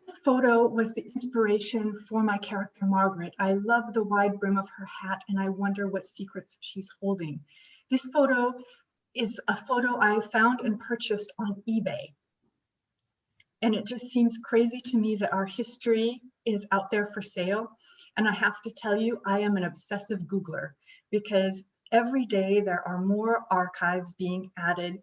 This photo was the inspiration for my character Margaret. I love the wide brim of her hat, and I wonder what secrets she's holding. This photo is a photo I found and purchased on eBay. And it just seems crazy to me that our history is out there for sale. And I have to tell you, I am an obsessive Googler, because every day there are more archives being added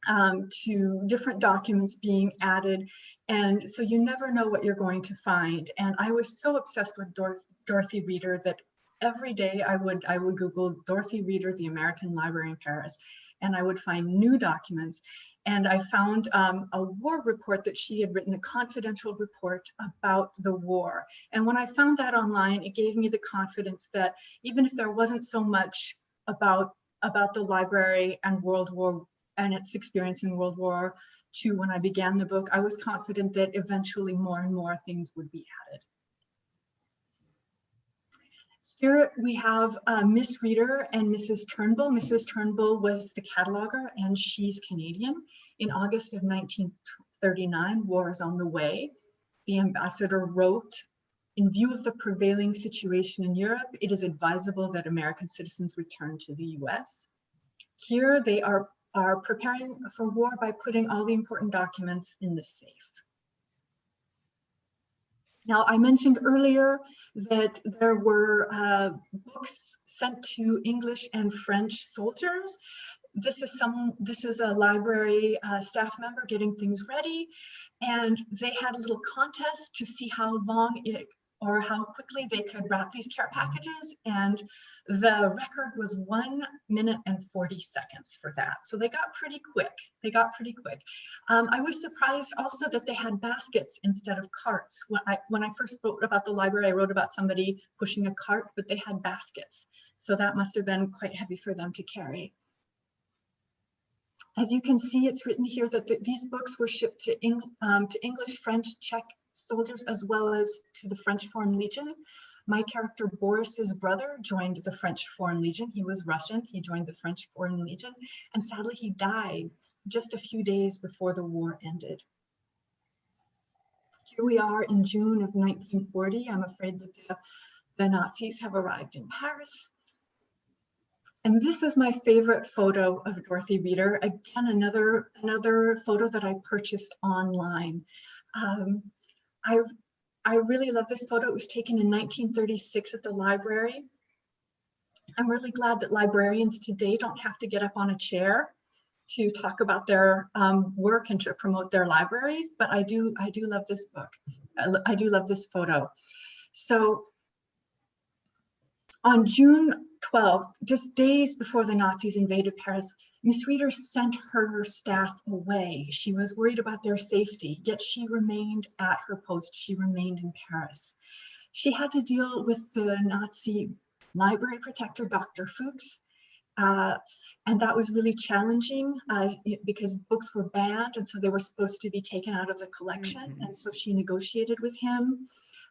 to different documents being added. And so you never know what you're going to find. And I was so obsessed with Dorothy Reader that every day I would Google Dorothy Reader, the American Library in Paris, and I would find new documents. And I found a war report that she had written, a confidential report about the war. And when I found that online, it gave me the confidence that even if there wasn't so much about the library and World War and its experience in World War II when I began the book, I was confident that eventually more and more things would be added. Here we have Miss Reader and Mrs. Turnbull. Mrs. Turnbull was the cataloger, and she's Canadian. In August of 1939, war is on the way. The ambassador wrote, "In view of the prevailing situation in Europe, it is advisable that American citizens return to the US." Here they are preparing for war by putting all the important documents in the safe. Now, I mentioned earlier that there were books sent to English and French soldiers. This is a library staff member getting things ready, and they had a little contest to see how long or how quickly they could wrap these care packages, and the record was 1 minute and 40 seconds for that. So they got pretty quick. I was surprised also that they had baskets instead of carts. When I first wrote about the library, I wrote about somebody pushing a cart, but they had baskets. So that must have been quite heavy for them to carry. As you can see, it's written here that these books were shipped to English, French, Czech soldiers, as well as to the French Foreign Legion. My character Boris's brother joined the French Foreign Legion. He was Russian. He joined the French Foreign Legion, and sadly he died just a few days before the war ended. Here we are in June of 1940. I'm afraid that the Nazis have arrived in Paris. And this is my favorite photo of Dorothy Reader. Again, another photo that I purchased online. I really love this photo. It was taken in 1936 at the library. I'm really glad that librarians today don't have to get up on a chair to talk about their work and to promote their libraries, but I do love this book. I do love this photo. So on June 12th, just days before the Nazis invaded Paris, Miss Reader sent her staff away. She was worried about their safety, yet she remained at her post. She remained in Paris. She had to deal with the Nazi library protector, Dr. Fuchs, and that was really challenging because books were banned, and so they were supposed to be taken out of the collection. And so she negotiated with him.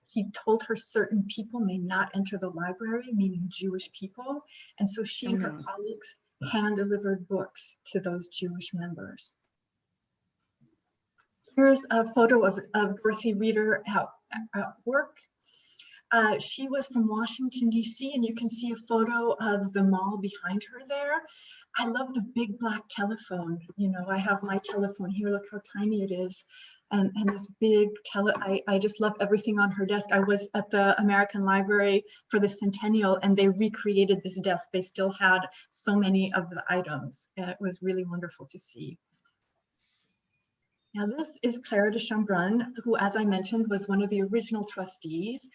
He told her certain people may not enter the library, meaning Jewish people. And so she and her colleagues hand-delivered books to those Jewish members. Here's a photo of Dorothy Reader at work. She was from Washington, D.C., and you can see a photo of the mall behind her there. I love the big black telephone. You know, I have my telephone here. Look how tiny it is. And this big I just love everything on her desk. I was at the American Library for the centennial, and they recreated this desk. They still had so many of the items. It was really wonderful to see. Now this is Clara de Chambrun, who, as I mentioned, was one of the original trustees.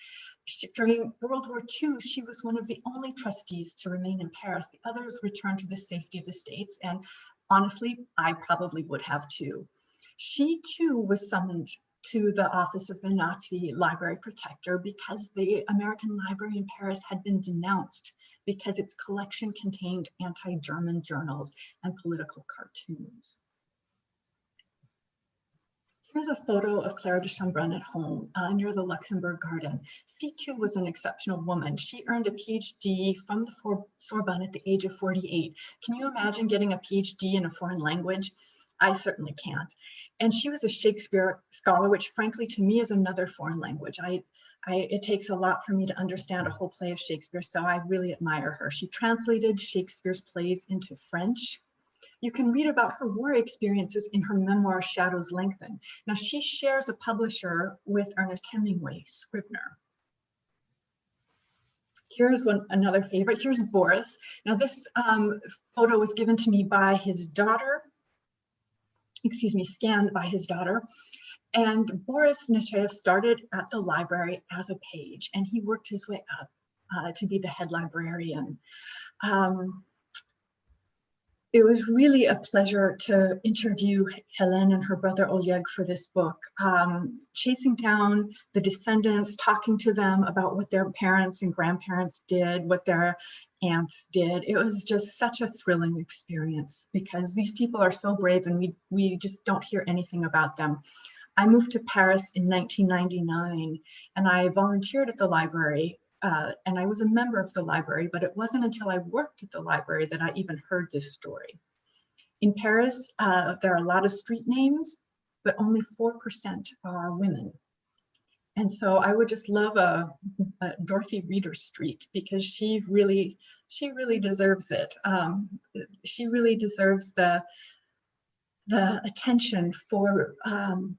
During World War II, she was one of the only trustees to remain in Paris. The others returned to the safety of the States, and honestly, I probably would have too. She too was summoned to the office of the Nazi library protector because the American Library in Paris had been denounced because its collection contained anti-German journals and political cartoons. Here's a photo of Clara de Chambrun at home near the Luxembourg Garden. She too was an exceptional woman. She earned a PhD from the Sorbonne at the age of 48. Can you imagine getting a PhD in a foreign language? I certainly can't. And she was a Shakespeare scholar, which frankly to me is another foreign language. It takes a lot for me to understand a whole play of Shakespeare, so I really admire her. She translated Shakespeare's plays into French. You can read about her war experiences in her memoir, Shadows Lengthen. Now, she shares a publisher with Ernest Hemingway, Scribner. Here's another favorite. Here's Boris. Now, this photo was given to me by his daughter, scanned by his daughter. And Boris Nechayev started at the library as a page, and he worked his way up to be the head librarian. It was really a pleasure to interview Hélène and her brother Oleg for this book, chasing down the descendants, talking to them about what their parents and grandparents did, what their aunts did. It was just such a thrilling experience because these people are so brave and we just don't hear anything about them. I moved to Paris in 1999 and I volunteered at the library. And I was a member of the library, but it wasn't until I worked at the library that I even heard this story. In Paris, there are a lot of street names, but only 4% are women. And so I would just love a Dorothy Reader Street because she really deserves it. She really deserves the attention for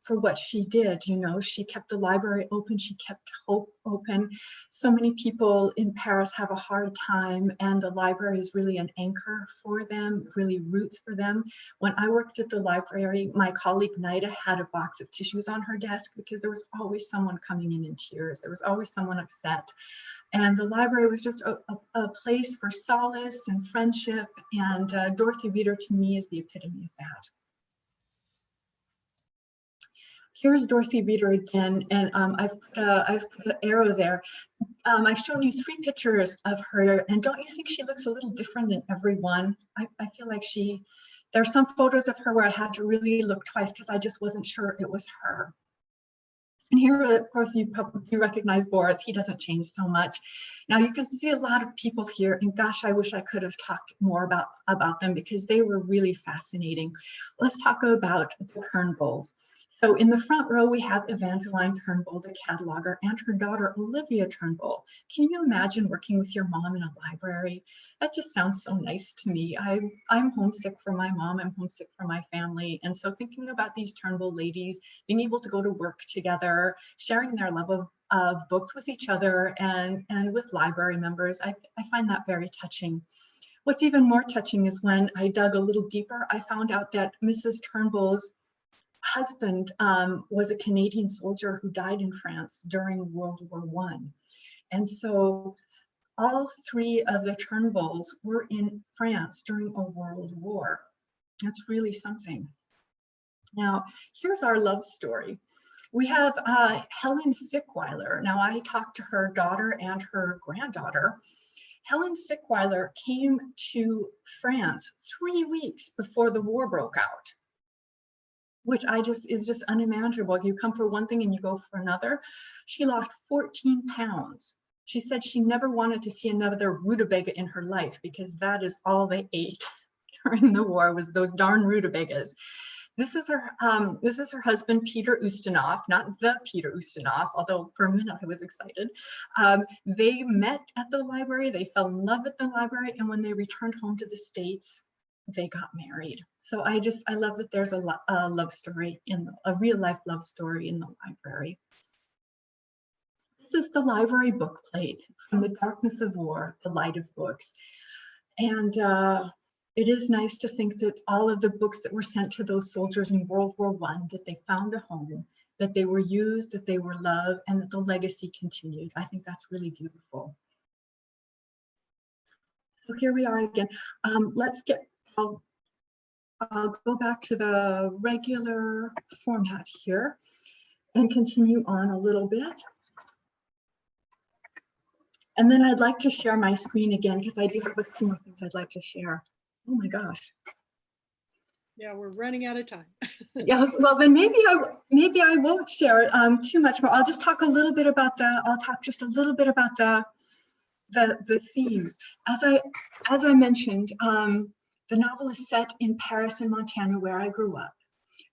what she did. You know, she kept the library open, she kept hope open. So many people in Paris have a hard time, and the library is really an anchor for them, really roots for them. When I worked at the library, my colleague Nida had a box of tissues on her desk because there was always someone coming in tears. There was always someone upset. And the library was just a place for solace and friendship, and Dorothy Reader to me is the epitome of that. Here's Dorothy Reader again, and I've put an arrow there. I've shown you 3 pictures of her, and don't you think she looks a little different in every one? I feel like there are some photos of her where I had to really look twice because I just wasn't sure it was her. And here, of course, you recognize Boris. He doesn't change so much. Now you can see a lot of people here, and gosh, I wish I could have talked more about them because they were really fascinating. Let's talk about the Turnbull. So in the front row, we have Evangeline Turnbull, the cataloger, and her daughter, Olivia Turnbull. Can you imagine working with your mom in a library? That just sounds so nice to me. I'm homesick for my mom, I'm homesick for my family. And so thinking about these Turnbull ladies, being able to go to work together, sharing their love of books with each other and with library members, I find that very touching. What's even more touching is when I dug a little deeper, I found out that Mrs. Turnbull's husband was a Canadian soldier who died in France during World War I. And so all 3 of the Turnbulls were in France during a world war. That's really something. Now, here's our love story. We have Helen Fickweiler. Now, I talked to her daughter and her granddaughter. Helen Fickweiler came to France 3 weeks before the war broke out, which is just unimaginable. You come for one thing and you go for another. She lost 14 pounds. She said she never wanted to see another rutabaga in her life because that is all they ate during the war was those darn rutabagas. This is her husband, Peter Ustinov, not the Peter Ustinov, although for a minute I was excited. They met at the library, they fell in love at the library, and when they returned home to the States, they got married. So I love that there's a love story, a real life love story in the library. This is the library book plate, From the Darkness of War, the Light of Books. And it is nice to think that all of the books that were sent to those soldiers in World War I, that they found a home, that they were used, that they were loved, and that the legacy continued. I think that's really beautiful. So here we are again. I'll go back to the regular format here and continue on a little bit. And then I'd like to share my screen again because I do have a few more things I'd like to share. Oh my gosh. Yeah, we're running out of time. Yes, well then maybe I won't share too much more. I'll just talk a little bit about just a little bit about the themes. As I mentioned, the novel is set in Paris and Montana, where I grew up.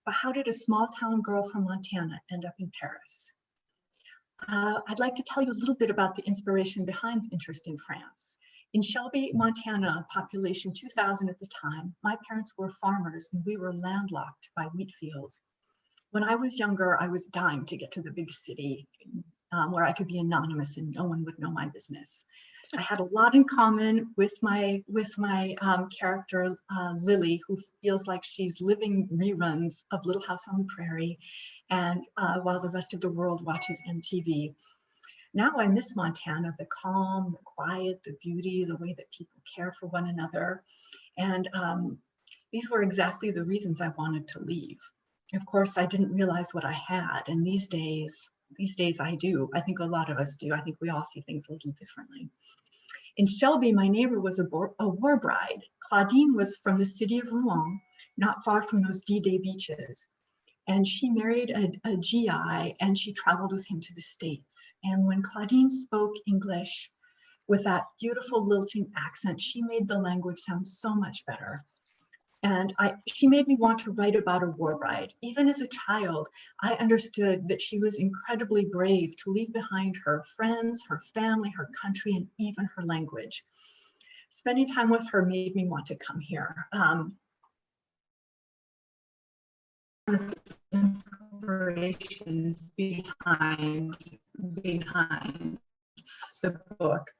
But how did a small town girl from Montana end up in Paris? I'd like to tell you a little bit about the inspiration behind the interest in France. In Shelby, Montana, population 2,000 at the time, my parents were farmers and we were landlocked by wheat fields. When I was younger, I was dying to get to the big city where I could be anonymous and no one would know my business. I had a lot in common with my character, Lily, who feels like she's living reruns of Little House on the Prairie, and while the rest of the world watches MTV. Now I miss Montana, the calm, the quiet, the beauty, the way that people care for one another. And these were exactly the reasons I wanted to leave. Of course, I didn't realize what I had. And these days I do. I think a lot of us do. I think we all see things a little differently. In Shelby, my neighbor was a war bride. Claudine was from the city of Rouen, not far from those D-Day beaches. And she married a GI and she traveled with him to the States. And when Claudine spoke English with that beautiful lilting accent, she made the language sound so much better. And she made me want to write about a war bride. Even as a child, I understood that she was incredibly brave to leave behind her friends, her family, her country, and even her language. Spending time with her made me want to come here. Inspirations behind the book.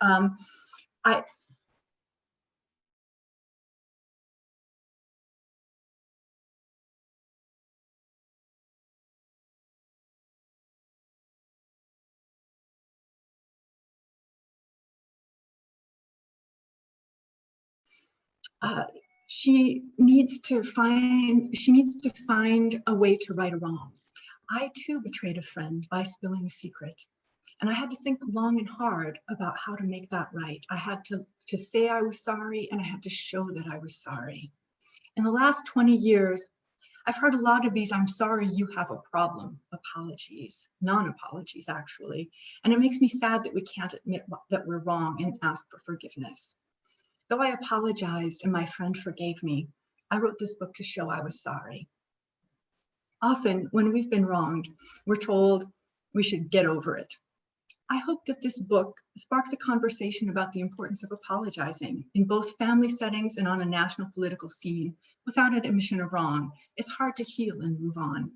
She needs to find a way to right a wrong. I too betrayed a friend by spilling a secret. And I had to think long and hard about how to make that right. I had to say I was sorry, and I had to show that I was sorry. In the last 20 years, I've heard a lot of these "I'm sorry you have a problem" apologies, non-apologies actually. And it makes me sad that we can't admit that we're wrong and ask for forgiveness. Though I apologized and my friend forgave me, I wrote this book to show I was sorry. Often when we've been wronged, we're told we should get over it. I hope that this book sparks a conversation about the importance of apologizing in both family settings and on a national political scene without an admission of wrong. It's hard to heal and move on.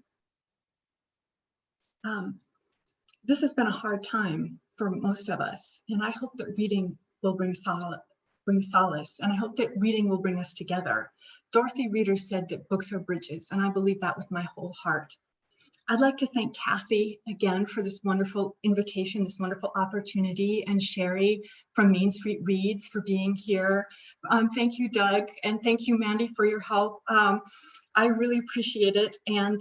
This has been a hard time for most of us, and I hope that reading will bring solace, and I hope that reading will bring us together. Dorothy Reeder said that books are bridges, and I believe that with my whole heart. I'd like to thank Kathy again for this wonderful invitation, this wonderful opportunity, and Sherry from Main Street Reads for being here. Thank you, Doug, and thank you, Mandy, for your help. I really appreciate it, and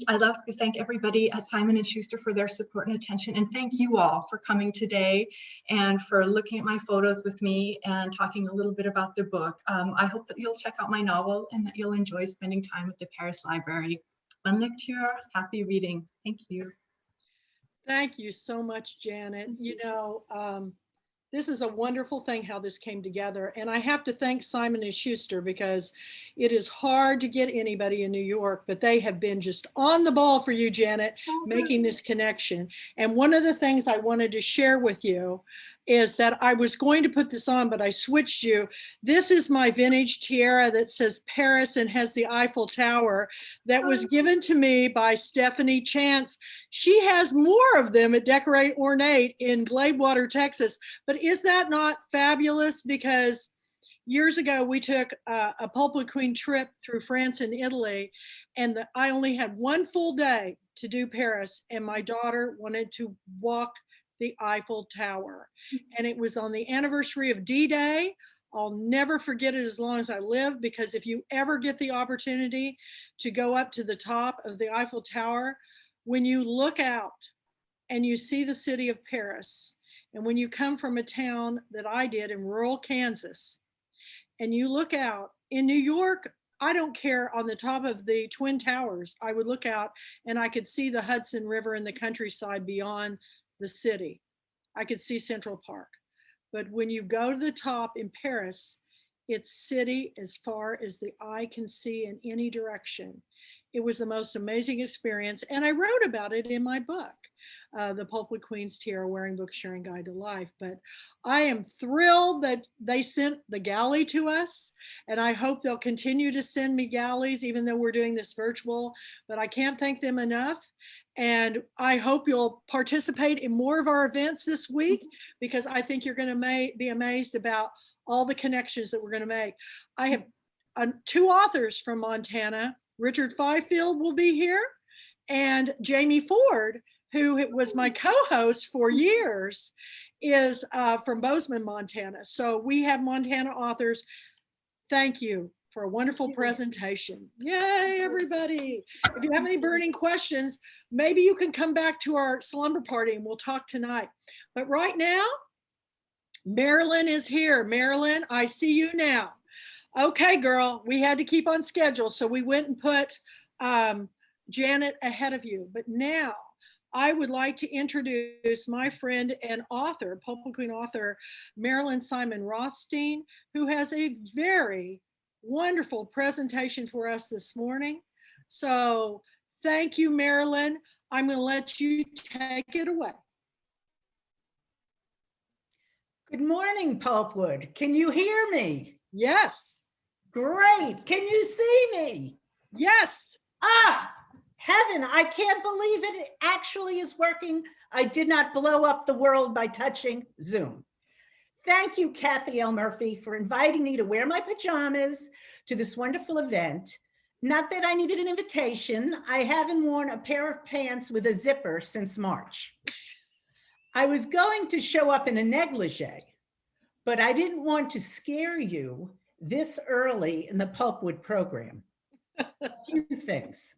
I'd love to thank everybody at Simon & Schuster for their support and attention, and thank you all for coming today and for looking at my photos with me and talking a little bit about the book. I hope that you'll check out my novel and that you'll enjoy spending time at the Paris Library. Bonne lecture, happy reading. Thank you. Thank you so much, Janet. You know, This is a wonderful thing how this came together. And I have to thank Simon & Schuster because it is hard to get anybody in New York, but they have been just on the ball for you, Janet, making this connection. And one of the things I wanted to share with you is that I was going to put this on, but I switched you. This is my vintage tiara that says Paris and has the Eiffel Tower that was given to me by Stephanie Chance. She has more of them at Decorate Ornate in Gladewater, Texas. But is that not fabulous? Because years ago, we took a Pulpwood Queen trip through France and Italy, and I only had one full day to do Paris, and my daughter wanted to walk the Eiffel Tower. And it was on the anniversary of D-Day. I'll never forget it as long as I live, because if you ever get the opportunity to go up to the top of the Eiffel Tower, when you look out and you see the city of Paris, and when you come from a town that I did in rural Kansas, and you look out in New York, I don't care, on the top of the Twin Towers, I would look out and I could see the Hudson River and the countryside beyond the city. I could see Central Park. But when you go to the top in Paris, it's city as far as the eye can see in any direction. It was the most amazing experience. And I wrote about it in my book, The Pulpwood Queen's Tiara Wearing Book Sharing Guide to Life. But I am thrilled that they sent the galley to us. And I hope they'll continue to send me galleys, even though we're doing this virtual. But I can't thank them enough. And I hope you'll participate in more of our events this week, because I think you're going to be amazed about all the connections that we're going to make. I have two authors from Montana. Richard Fifield will be here, and Jamie Ford, who was my co-host for years, is from Bozeman, Montana. So we have Montana authors. Thank you for a wonderful presentation. Yay, everybody. If you have any burning questions, maybe you can come back to our slumber party and we'll talk tonight. But right now, Marilyn is here. Marilyn, I see you now. Okay, girl, we had to keep on schedule, so we went and put Janet ahead of you. But now I would like to introduce my friend and author, Pulpwood Queen author, Marilyn Simon Rothstein, who has a very wonderful presentation for us this morning. So thank you, Marilyn. I'm going to let you take it away. Good morning, Pulpwood. Can you hear me? Yes. Great. Can you see me? Yes. Ah, heaven, I can't believe it actually is working. I did not blow up the world by touching Zoom. Thank you, Kathy L. Murphy, for inviting me to wear my pajamas to this wonderful event. Not that I needed an invitation. I haven't worn a pair of pants with a zipper since March. I was going to show up in a negligee, but I didn't want to scare you this early in the Pulpwood program. A few things.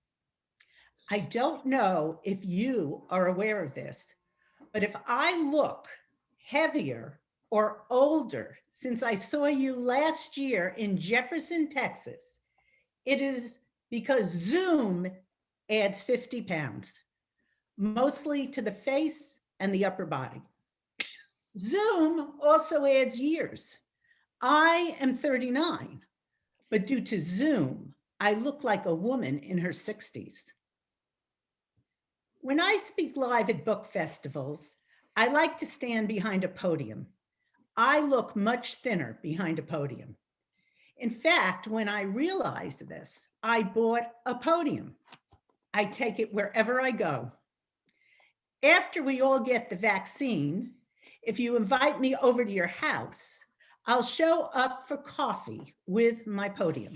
I don't know if you are aware of this, but if I look heavier or older since I saw you last year in Jefferson, Texas, it is because Zoom adds 50 pounds, mostly to the face and the upper body. Zoom also adds years. I am 39, but due to Zoom, I look like a woman in her 60s. When I speak live at book festivals, I like to stand behind a podium. I look much thinner behind a podium. In fact, when I realized this, I bought a podium. I take it wherever I go. After we all get the vaccine, if you invite me over to your house, I'll show up for coffee with my podium.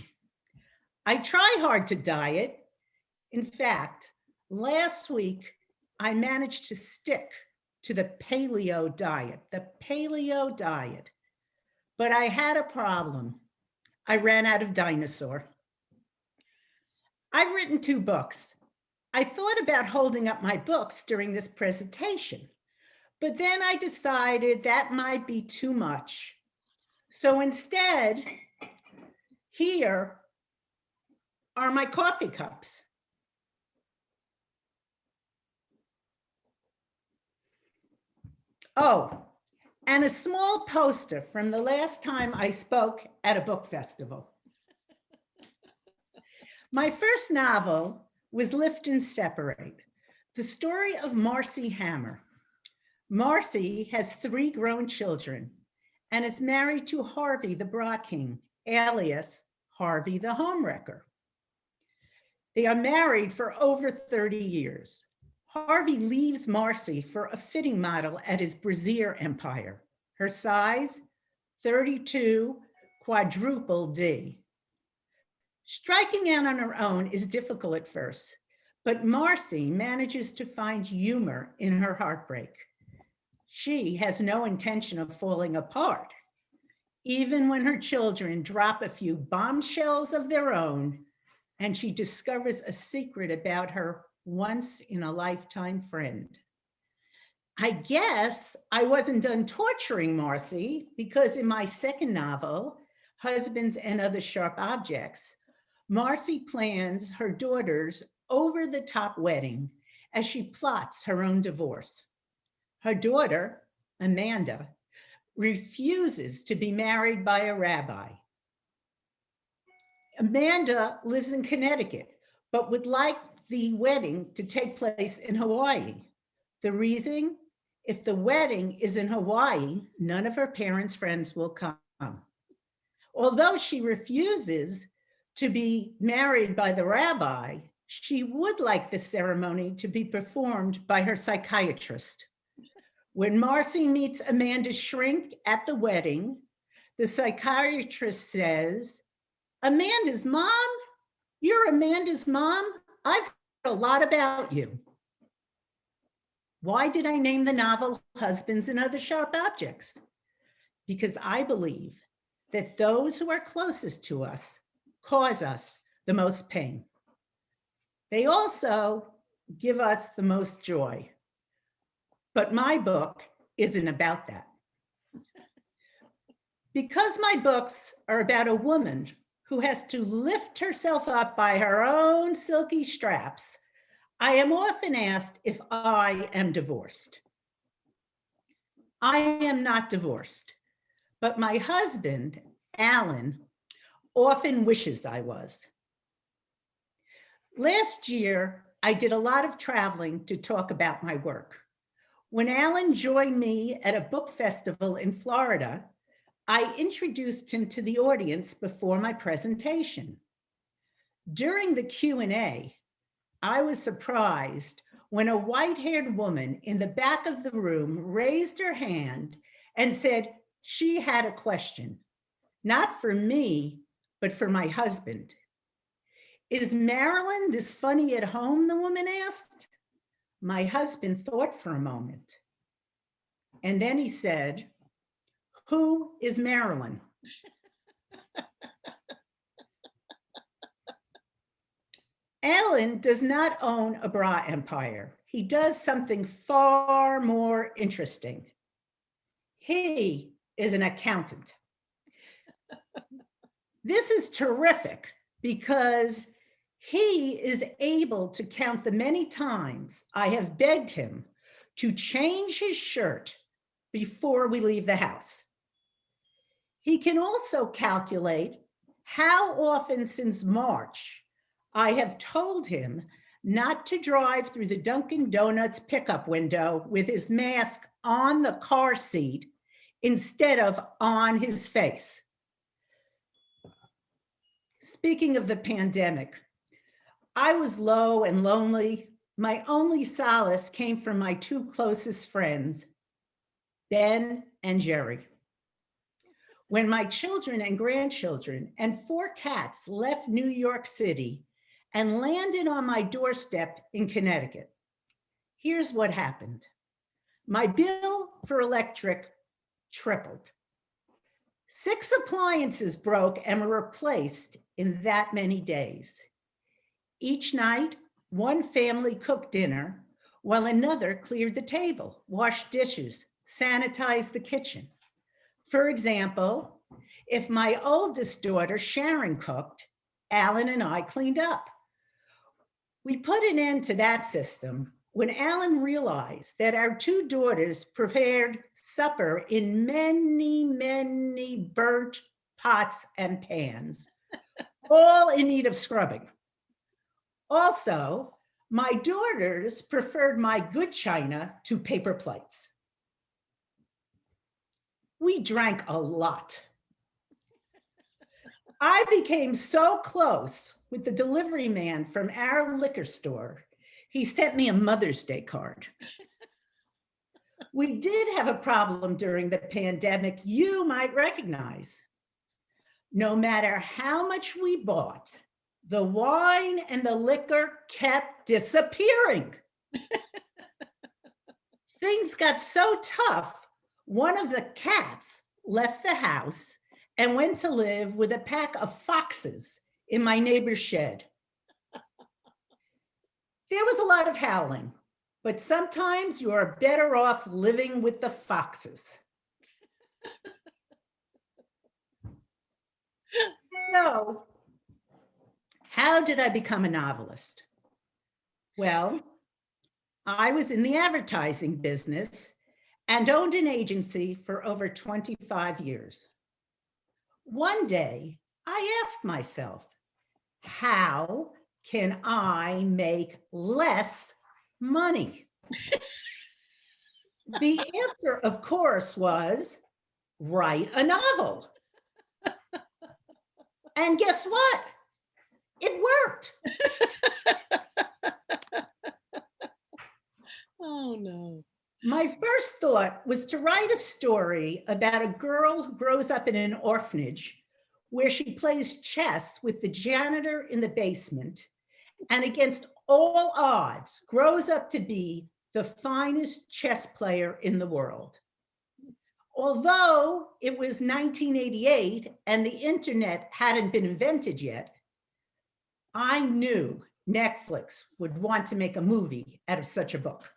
I try hard to diet. In fact, last week, I managed to stick to the paleo diet, but I had a problem. I ran out of dinosaur. I've written 2 books. I thought about holding up my books during this presentation, but then I decided that might be too much. So instead, here are my coffee cups. Oh, and a small poster from the last time I spoke at a book festival. My first novel was Lift and Separate, the story of Marcy Hammer. Marcy has 3 grown children and is married to Harvey the Bra King, alias Harvey the Homewrecker. They are married for over 30 years. Harvey leaves Marcy for a fitting model at his brassiere empire. Her size, 32 quadruple D. Striking out on her own is difficult at first, but Marcy manages to find humor in her heartbreak. She has no intention of falling apart. Even when her children drop a few bombshells of their own, and she discovers a secret about her once-in-a-lifetime friend. I guess I wasn't done torturing Marcy, because in my second novel, Husbands and Other Sharp Objects, Marcy plans her daughter's over-the-top wedding as she plots her own divorce. Her daughter, Amanda, refuses to be married by a rabbi. Amanda lives in Connecticut, but would like the wedding to take place in Hawaii. The reason? If the wedding is in Hawaii, none of her parents' friends will come. Although she refuses to be married by the rabbi, she would like the ceremony to be performed by her psychiatrist. When Marcy meets Amanda's shrink at the wedding, the psychiatrist says, "Amanda's mom? You're Amanda's mom? I've heard a lot about you." Why did I name the novel Husbands and Other Sharp Objects? Because I believe that those who are closest to us cause us the most pain. They also give us the most joy. But my book isn't about that. Because my books are about a woman who has to lift herself up by her own silky straps, I am often asked if I am divorced. I am not divorced, but my husband, Alan, often wishes I was. Last year, I did a lot of traveling to talk about my work. When Alan joined me at a book festival in Florida, I introduced him to the audience before my presentation. During the Q&A, I was surprised when a white-haired woman in the back of the room raised her hand and said she had a question, not for me, but for my husband. "Is Marilyn this funny at home?" the woman asked. My husband thought for a moment, and then he said, "Who is Marilyn?" Alan does not own a bra empire. He does something far more interesting. He is an accountant. This is terrific because he is able to count the many times I have begged him to change his shirt before we leave the house. He can also calculate how often since March I have told him not to drive through the Dunkin' Donuts pickup window with his mask on the car seat instead of on his face. Speaking of the pandemic, I was low and lonely. My only solace came from my 2 closest friends, Ben and Jerry. When my children and grandchildren and 4 cats left New York City and landed on my doorstep in Connecticut, here's what happened. My bill for electric tripled. 6 appliances broke and were replaced in that many days. Each night, one family cooked dinner while another cleared the table, washed dishes, sanitized the kitchen. For example, if my oldest daughter, Sharon, cooked, Alan and I cleaned up. We put an end to that system when Alan realized that our two daughters prepared supper in many, many burnt pots and pans, all in need of scrubbing. Also, my daughters preferred my good china to paper plates. We drank a lot. I became so close with the delivery man from our liquor store, he sent me a Mother's Day card. We did have a problem during the pandemic you might recognize. No matter how much we bought, the wine and the liquor kept disappearing. Things got so tough, one of the cats left the house and went to live with a pack of foxes in my neighbor's shed. There was a lot of howling, but sometimes you are better off living with the foxes. So, how did I become a novelist? Well, I was in the advertising business and owned an agency for over 25 years. One day, I asked myself, how can I make less money? The answer, of course, was write a novel. And guess what? It worked. Oh, no. My first thought was to write a story about a girl who grows up in an orphanage where she plays chess with the janitor in the basement and against all odds grows up to be the finest chess player in the world. Although it was 1988 and the internet hadn't been invented yet, I knew Netflix would want to make a movie out of such a book.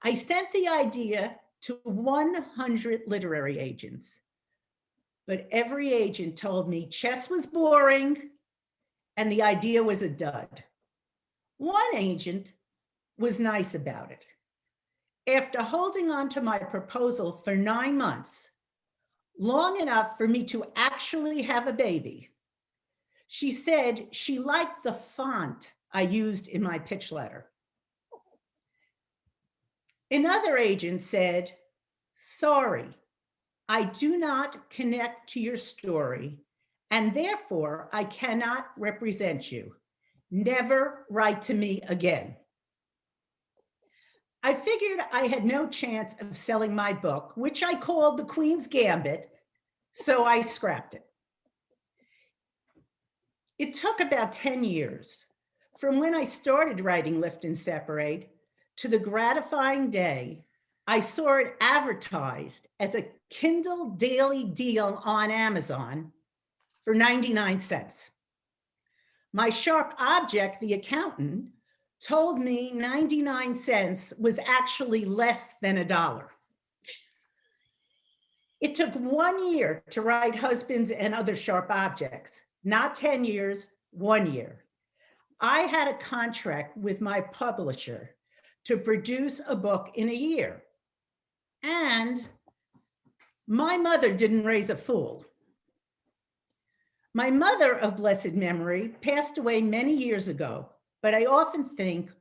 I sent the idea to 100 literary agents, but every agent told me chess was boring and the idea was a dud. One agent was nice about it. After holding on to my proposal for 9 months, long enough for me to actually have a baby, she said she liked the font I used in my pitch letter. Another agent said, sorry, I do not connect to your story, and therefore I cannot represent you. Never write to me again. I figured I had no chance of selling my book, which I called The Queen's Gambit, so I scrapped it. It took about 10 years from when I started writing Lift and Separate to the gratifying day I saw it advertised as a Kindle daily deal on Amazon for 99 cents. My sharp object, the accountant, told me 99 cents was actually less than $1. It took 1 year to write Husbands and Other Sharp Objects, not 10 years, 1 year. I had a contract with my publisher to produce a book in a year. And my mother didn't raise a fool. My mother of blessed memory passed away many years ago, but I often think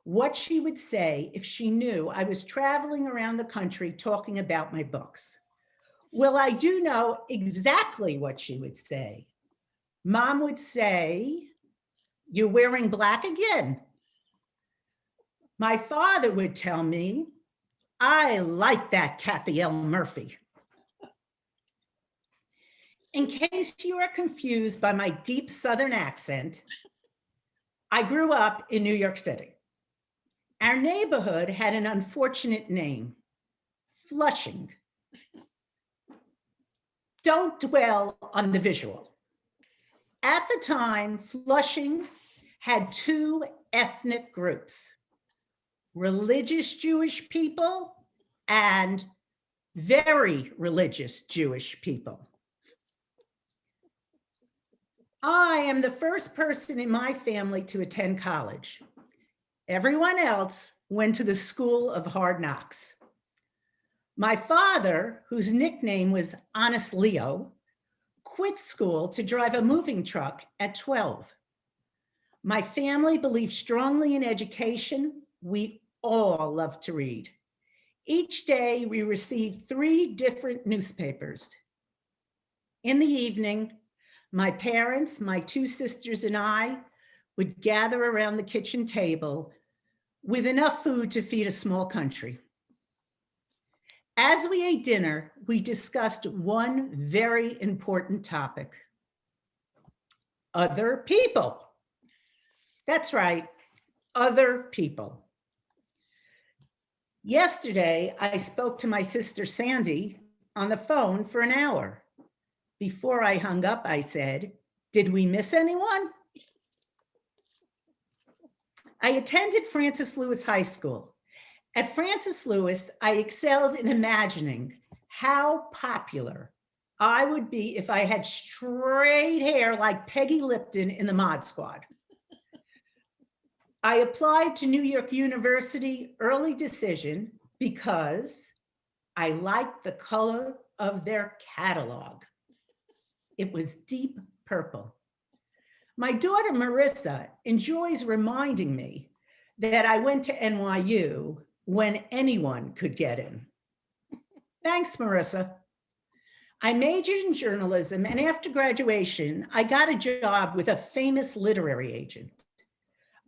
what she would say if she knew I was traveling around the country talking about my books. Well, I do know exactly what she would say. Mom would say, "You're wearing black again." My father would tell me, "I like that Kathy L. Murphy." In case you are confused by my deep Southern accent, I grew up in New York City. Our neighborhood had an unfortunate name, Flushing. Don't dwell on the visual. At the time, Flushing had two ethnic groups, religious Jewish people and very religious Jewish people. I am the first person in my family to attend college. Everyone else went to the school of hard knocks. My father, whose nickname was Honest Leo, quit school to drive a moving truck at 12. My family believed strongly in education. We all love to read. Each day we received 3 different newspapers. In the evening, my parents, my 2 sisters, and I would gather around the kitchen table with enough food to feed a small country. As we ate dinner, we discussed one very important topic: other people. That's right, other people. Yesterday, I spoke to my sister Sandy on the phone for an hour. Before I hung up, I said, "Did we miss anyone?" I attended Francis Lewis High School. At Francis Lewis, I excelled in imagining how popular I would be if I had straight hair like Peggy Lipton in the Mod Squad. I applied to New York University early decision because I liked the color of their catalog. It was deep purple. My daughter Marissa enjoys reminding me that I went to NYU when anyone could get in. Thanks, Marissa. I majored in journalism, and after graduation, I got a job with a famous literary agent.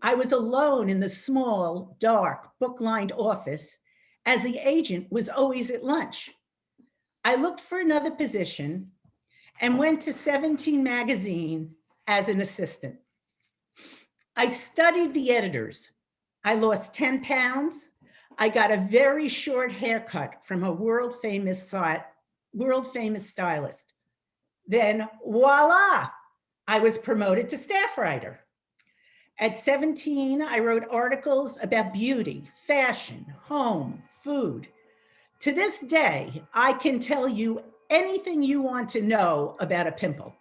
I was alone in the small, dark, book-lined office, as the agent was always at lunch. I looked for another position and went to 17 magazine as an assistant. I studied the editors. I lost 10 pounds. I got a very short haircut from a world famous stylist. Then voila, I was promoted to staff writer. At 17, I wrote articles about beauty, fashion, home, food. To this day, I can tell you anything you want to know about a pimple.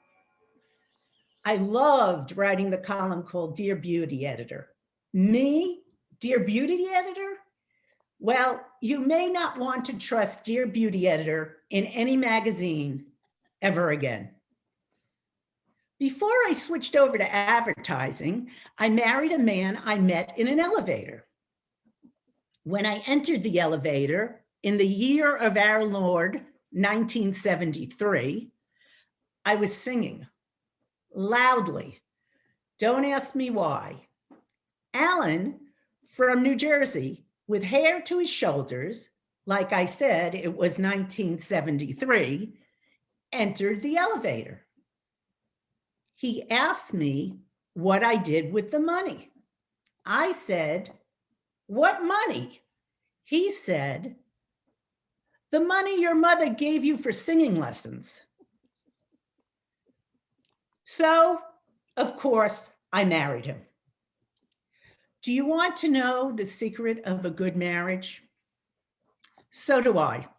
I loved writing the column called Dear Beauty Editor. Me, Dear Beauty Editor? Well, you may not want to trust Dear Beauty Editor in any magazine ever again. Before I switched over to advertising, I married a man I met in an elevator. When I entered the elevator in the year of our Lord, 1973, I was singing loudly. Don't ask me why. Alan from New Jersey, with hair to his shoulders, like I said, it was 1973, entered the elevator. He asked me what I did with the money. I said, "What money?" He said, "The money your mother gave you for singing lessons." So, of course, I married him. Do you want to know the secret of a good marriage? So do I.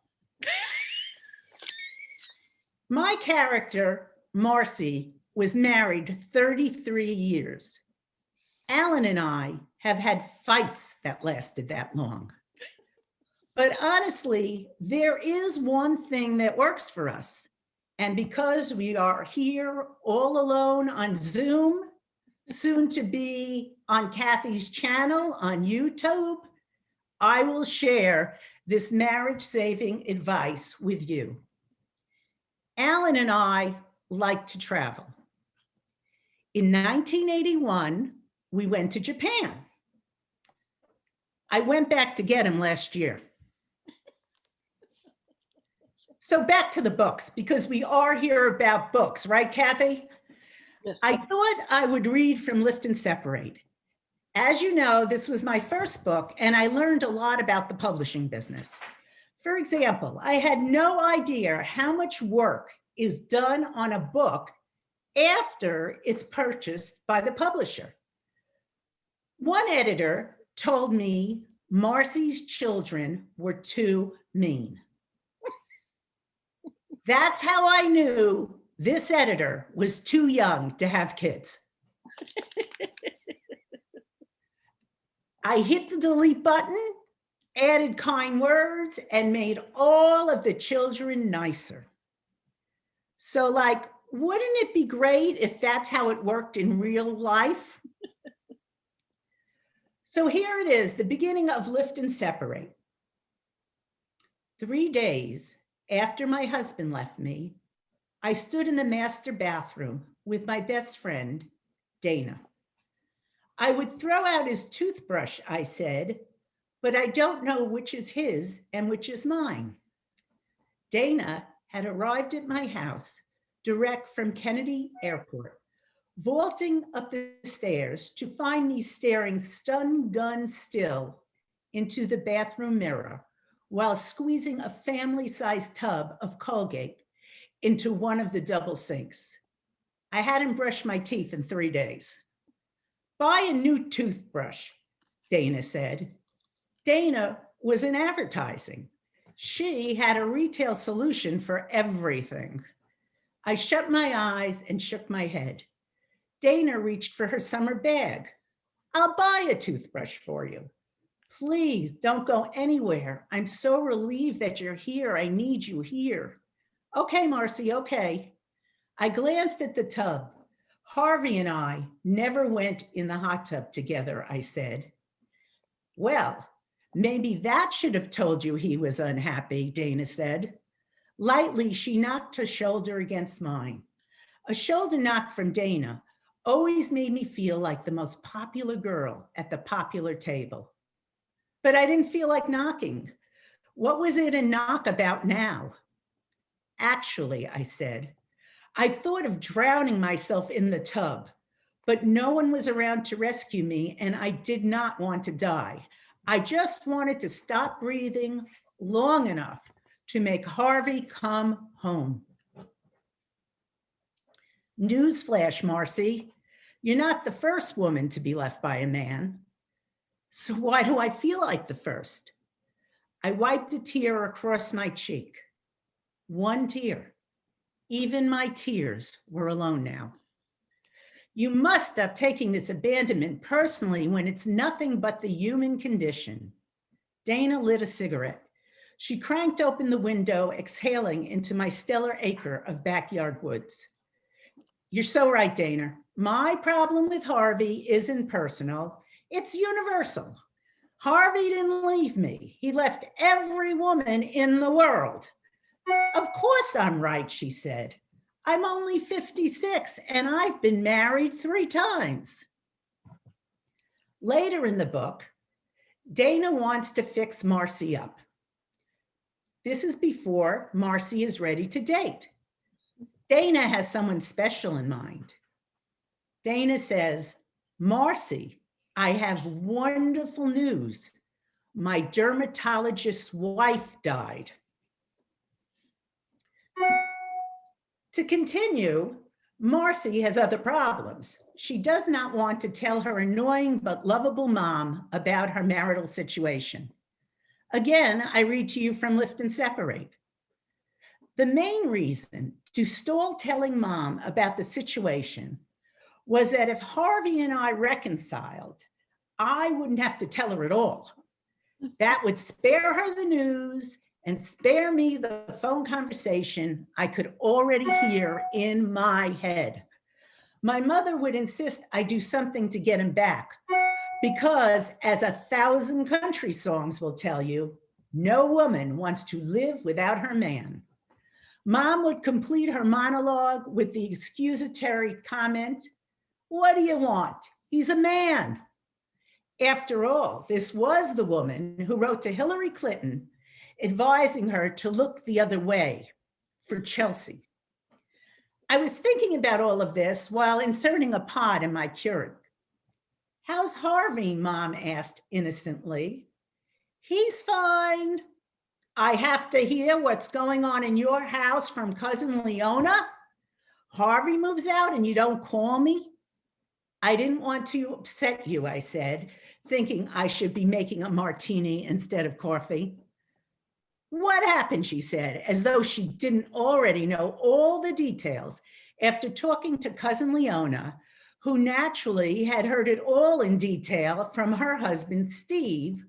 My character, Marcy, was married 33 years. Alan and I have had fights that lasted that long. But honestly, there is one thing that works for us. And because we are here all alone on Zoom, soon to be on Kathy's channel on YouTube, I will share this marriage-saving advice with you. Alan and I like to travel. In 1981, we went to Japan. I went back to get him last year. So back to the books, because we are here about books, right, Kathy? Yes. I thought I would read from Lift and Separate. As you know, this was my first book, and I learned a lot about the publishing business. For example, I had no idea how much work is done on a book after it's purchased by the publisher. One editor told me Marcy's children were too mean. That's how I knew this editor was too young to have kids. I hit the delete button, added kind words, and made all of the children nicer. So like, wouldn't it be great if that's how it worked in real life? So here it is, the beginning of Lift and Separate. 3 days after my husband left me, I stood in the master bathroom with my best friend, Dana. I would throw out his toothbrush, I said, but I don't know which is his and which is mine. Dana had arrived at my house direct from Kennedy Airport, vaulting up the stairs to find me staring stun gun still into the bathroom mirror while squeezing a family-sized tub of Colgate into one of the double sinks. I hadn't brushed my teeth in 3 days. Buy a new toothbrush, Dana said. Dana was in advertising. She had a retail solution for everything. I shut my eyes and shook my head. Dana reached for her summer bag. I'll buy a toothbrush for you. Please don't go anywhere. I'm so relieved that you're here. I need you here. Okay, Marcy, okay. I glanced at the tub. Harvey and I never went in the hot tub together, I said. Well, maybe that should have told you he was unhappy, Dana said. Lightly, she knocked her shoulder against mine. A shoulder knock from Dana always made me feel like the most popular girl at the popular table. But I didn't feel like knocking. What was it a knock about now? Actually, I said, I thought of drowning myself in the tub, but no one was around to rescue me, and I did not want to die. I just wanted to stop breathing long enough to make Harvey come home. Newsflash, Marcy, you're not the first woman to be left by a man. So why do I feel like the first? I wiped a tear across my cheek. One tear. Even my tears were alone now. You must stop taking this abandonment personally when it's nothing but the human condition. Dana lit a cigarette. She cranked open the window, exhaling into my stellar acre of backyard woods. You're so right, Dana. My problem with Harvey isn't personal. It's universal. Harvey didn't leave me. He left every woman in the world. Of course I'm right, she said. I'm only 56 and I've been married 3 times. Later in the book, Dana wants to fix Marcy up. This is before Marcy is ready to date. Dana has someone special in mind. Dana says, Marcy, I have wonderful news. My dermatologist's wife died. To continue, Marcy has other problems. She does not want to tell her annoying but lovable mom about her marital situation. Again, I read to you from Lift and Separate. The main reason to stall telling mom about the situation was that if Harvey and I reconciled, I wouldn't have to tell her at all. That would spare her the news and spare me the phone conversation I could already hear in my head. My mother would insist I do something to get him back because, as 1,000 country songs will tell you, no woman wants to live without her man. Mom would complete her monologue with the excusatory comment, what do you want? He's a man. After all, this was the woman who wrote to Hillary Clinton advising her to look the other way for Chelsea. I was thinking about all of this while inserting a pod in my Keurig. How's Harvey? Mom asked innocently. He's fine. I have to hear what's going on in your house from cousin Leona? Harvey moves out and you don't call me? I didn't want to upset you, I said, thinking I should be making a martini instead of coffee. What happened, she said, as though she didn't already know all the details after talking to cousin Leona, who naturally had heard it all in detail from her husband, Steve,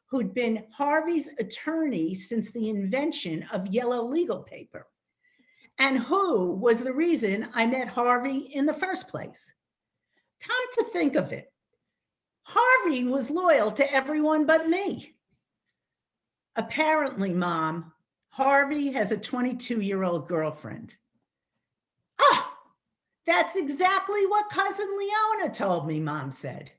who'd been Harvey's attorney since the invention of yellow legal paper, and who was the reason I met Harvey in the first place. Come to think of it, Harvey was loyal to everyone but me. Apparently, Mom, Harvey has a 22-year-old girlfriend. Ah, that's exactly what cousin Leona told me, Mom said.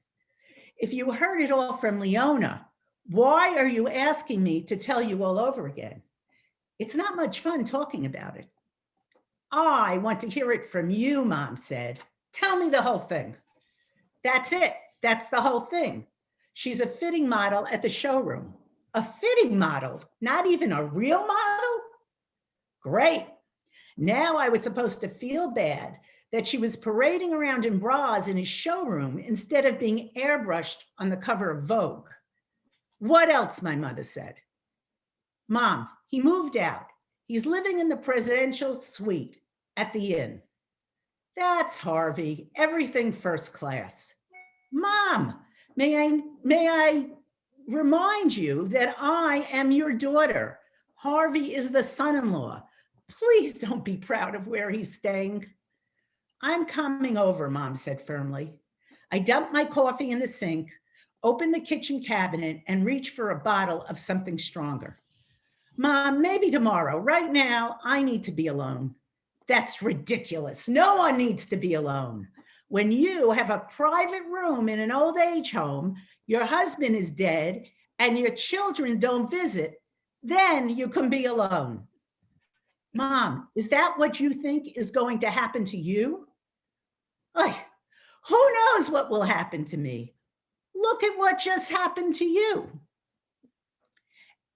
If you heard it all from Leona, why are you asking me to tell you all over again? It's not much fun talking about it. I want to hear it from you, Mom said. Tell me the whole thing. That's it. That's the whole thing. She's a fitting model at the showroom. A fitting model, not even a real model? Great. Now I was supposed to feel bad that she was parading around in bras in his showroom instead of being airbrushed on the cover of Vogue. What else, my mother said. Mom, he moved out. He's living in the presidential suite at the inn. That's Harvey, everything first class. Mom, may I remind you that I am your daughter. Harvey is the son-in-law. Please don't be proud of where he's staying. I'm coming over, Mom said firmly. I dumped my coffee in the sink, opened the kitchen cabinet, and reached for a bottle of something stronger. Mom, maybe tomorrow. Right now, I need to be alone. That's ridiculous. No one needs to be alone. When you have a private room in an old age home, your husband is dead, and your children don't visit, then you can be alone. Mom, is that what you think is going to happen to you? Who knows what will happen to me? Look at what just happened to you.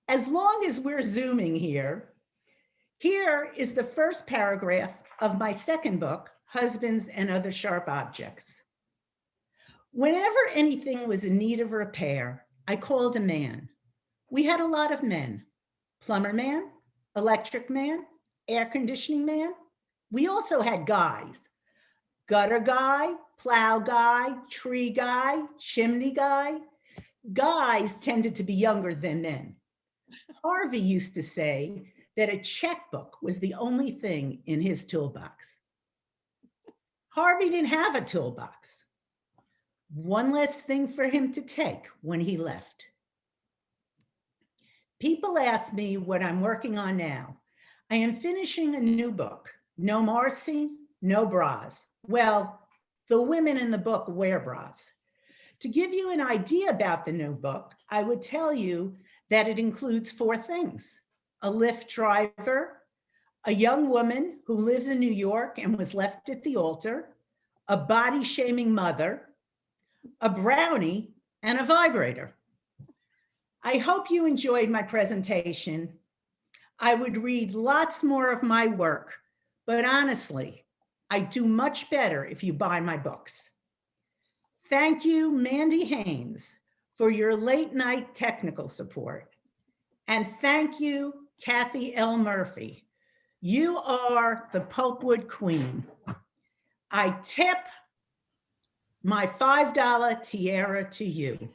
As long as we're Zooming here is the first paragraph of my second book, Husbands and Other Sharp Objects. Whenever anything was in need of repair, I called a man. We had a lot of men, plumber man, electric man, air conditioning man. We also had guys, gutter guy, plow guy, tree guy, chimney guy. Guys tended to be younger than men. Harvey used to say that a checkbook was the only thing in his toolbox. Harvey didn't have a toolbox. One less thing for him to take when he left. People ask me what I'm working on now. I am finishing a new book, No Marcy, No Bras. Well, the women in the book wear bras. To give you an idea about the new book, I would tell you that it includes 4 things: a Lyft driver, a young woman who lives in New York and was left at the altar, a body-shaming mother, a brownie, and a vibrator. I hope you enjoyed my presentation. I would read lots more of my work, but honestly, I do much better if you buy my books. Thank you, Mandy Haynes, for your late night technical support. And thank you, Kathy L. Murphy. You are the Pulpwood queen. I tip my $5 tiara to you.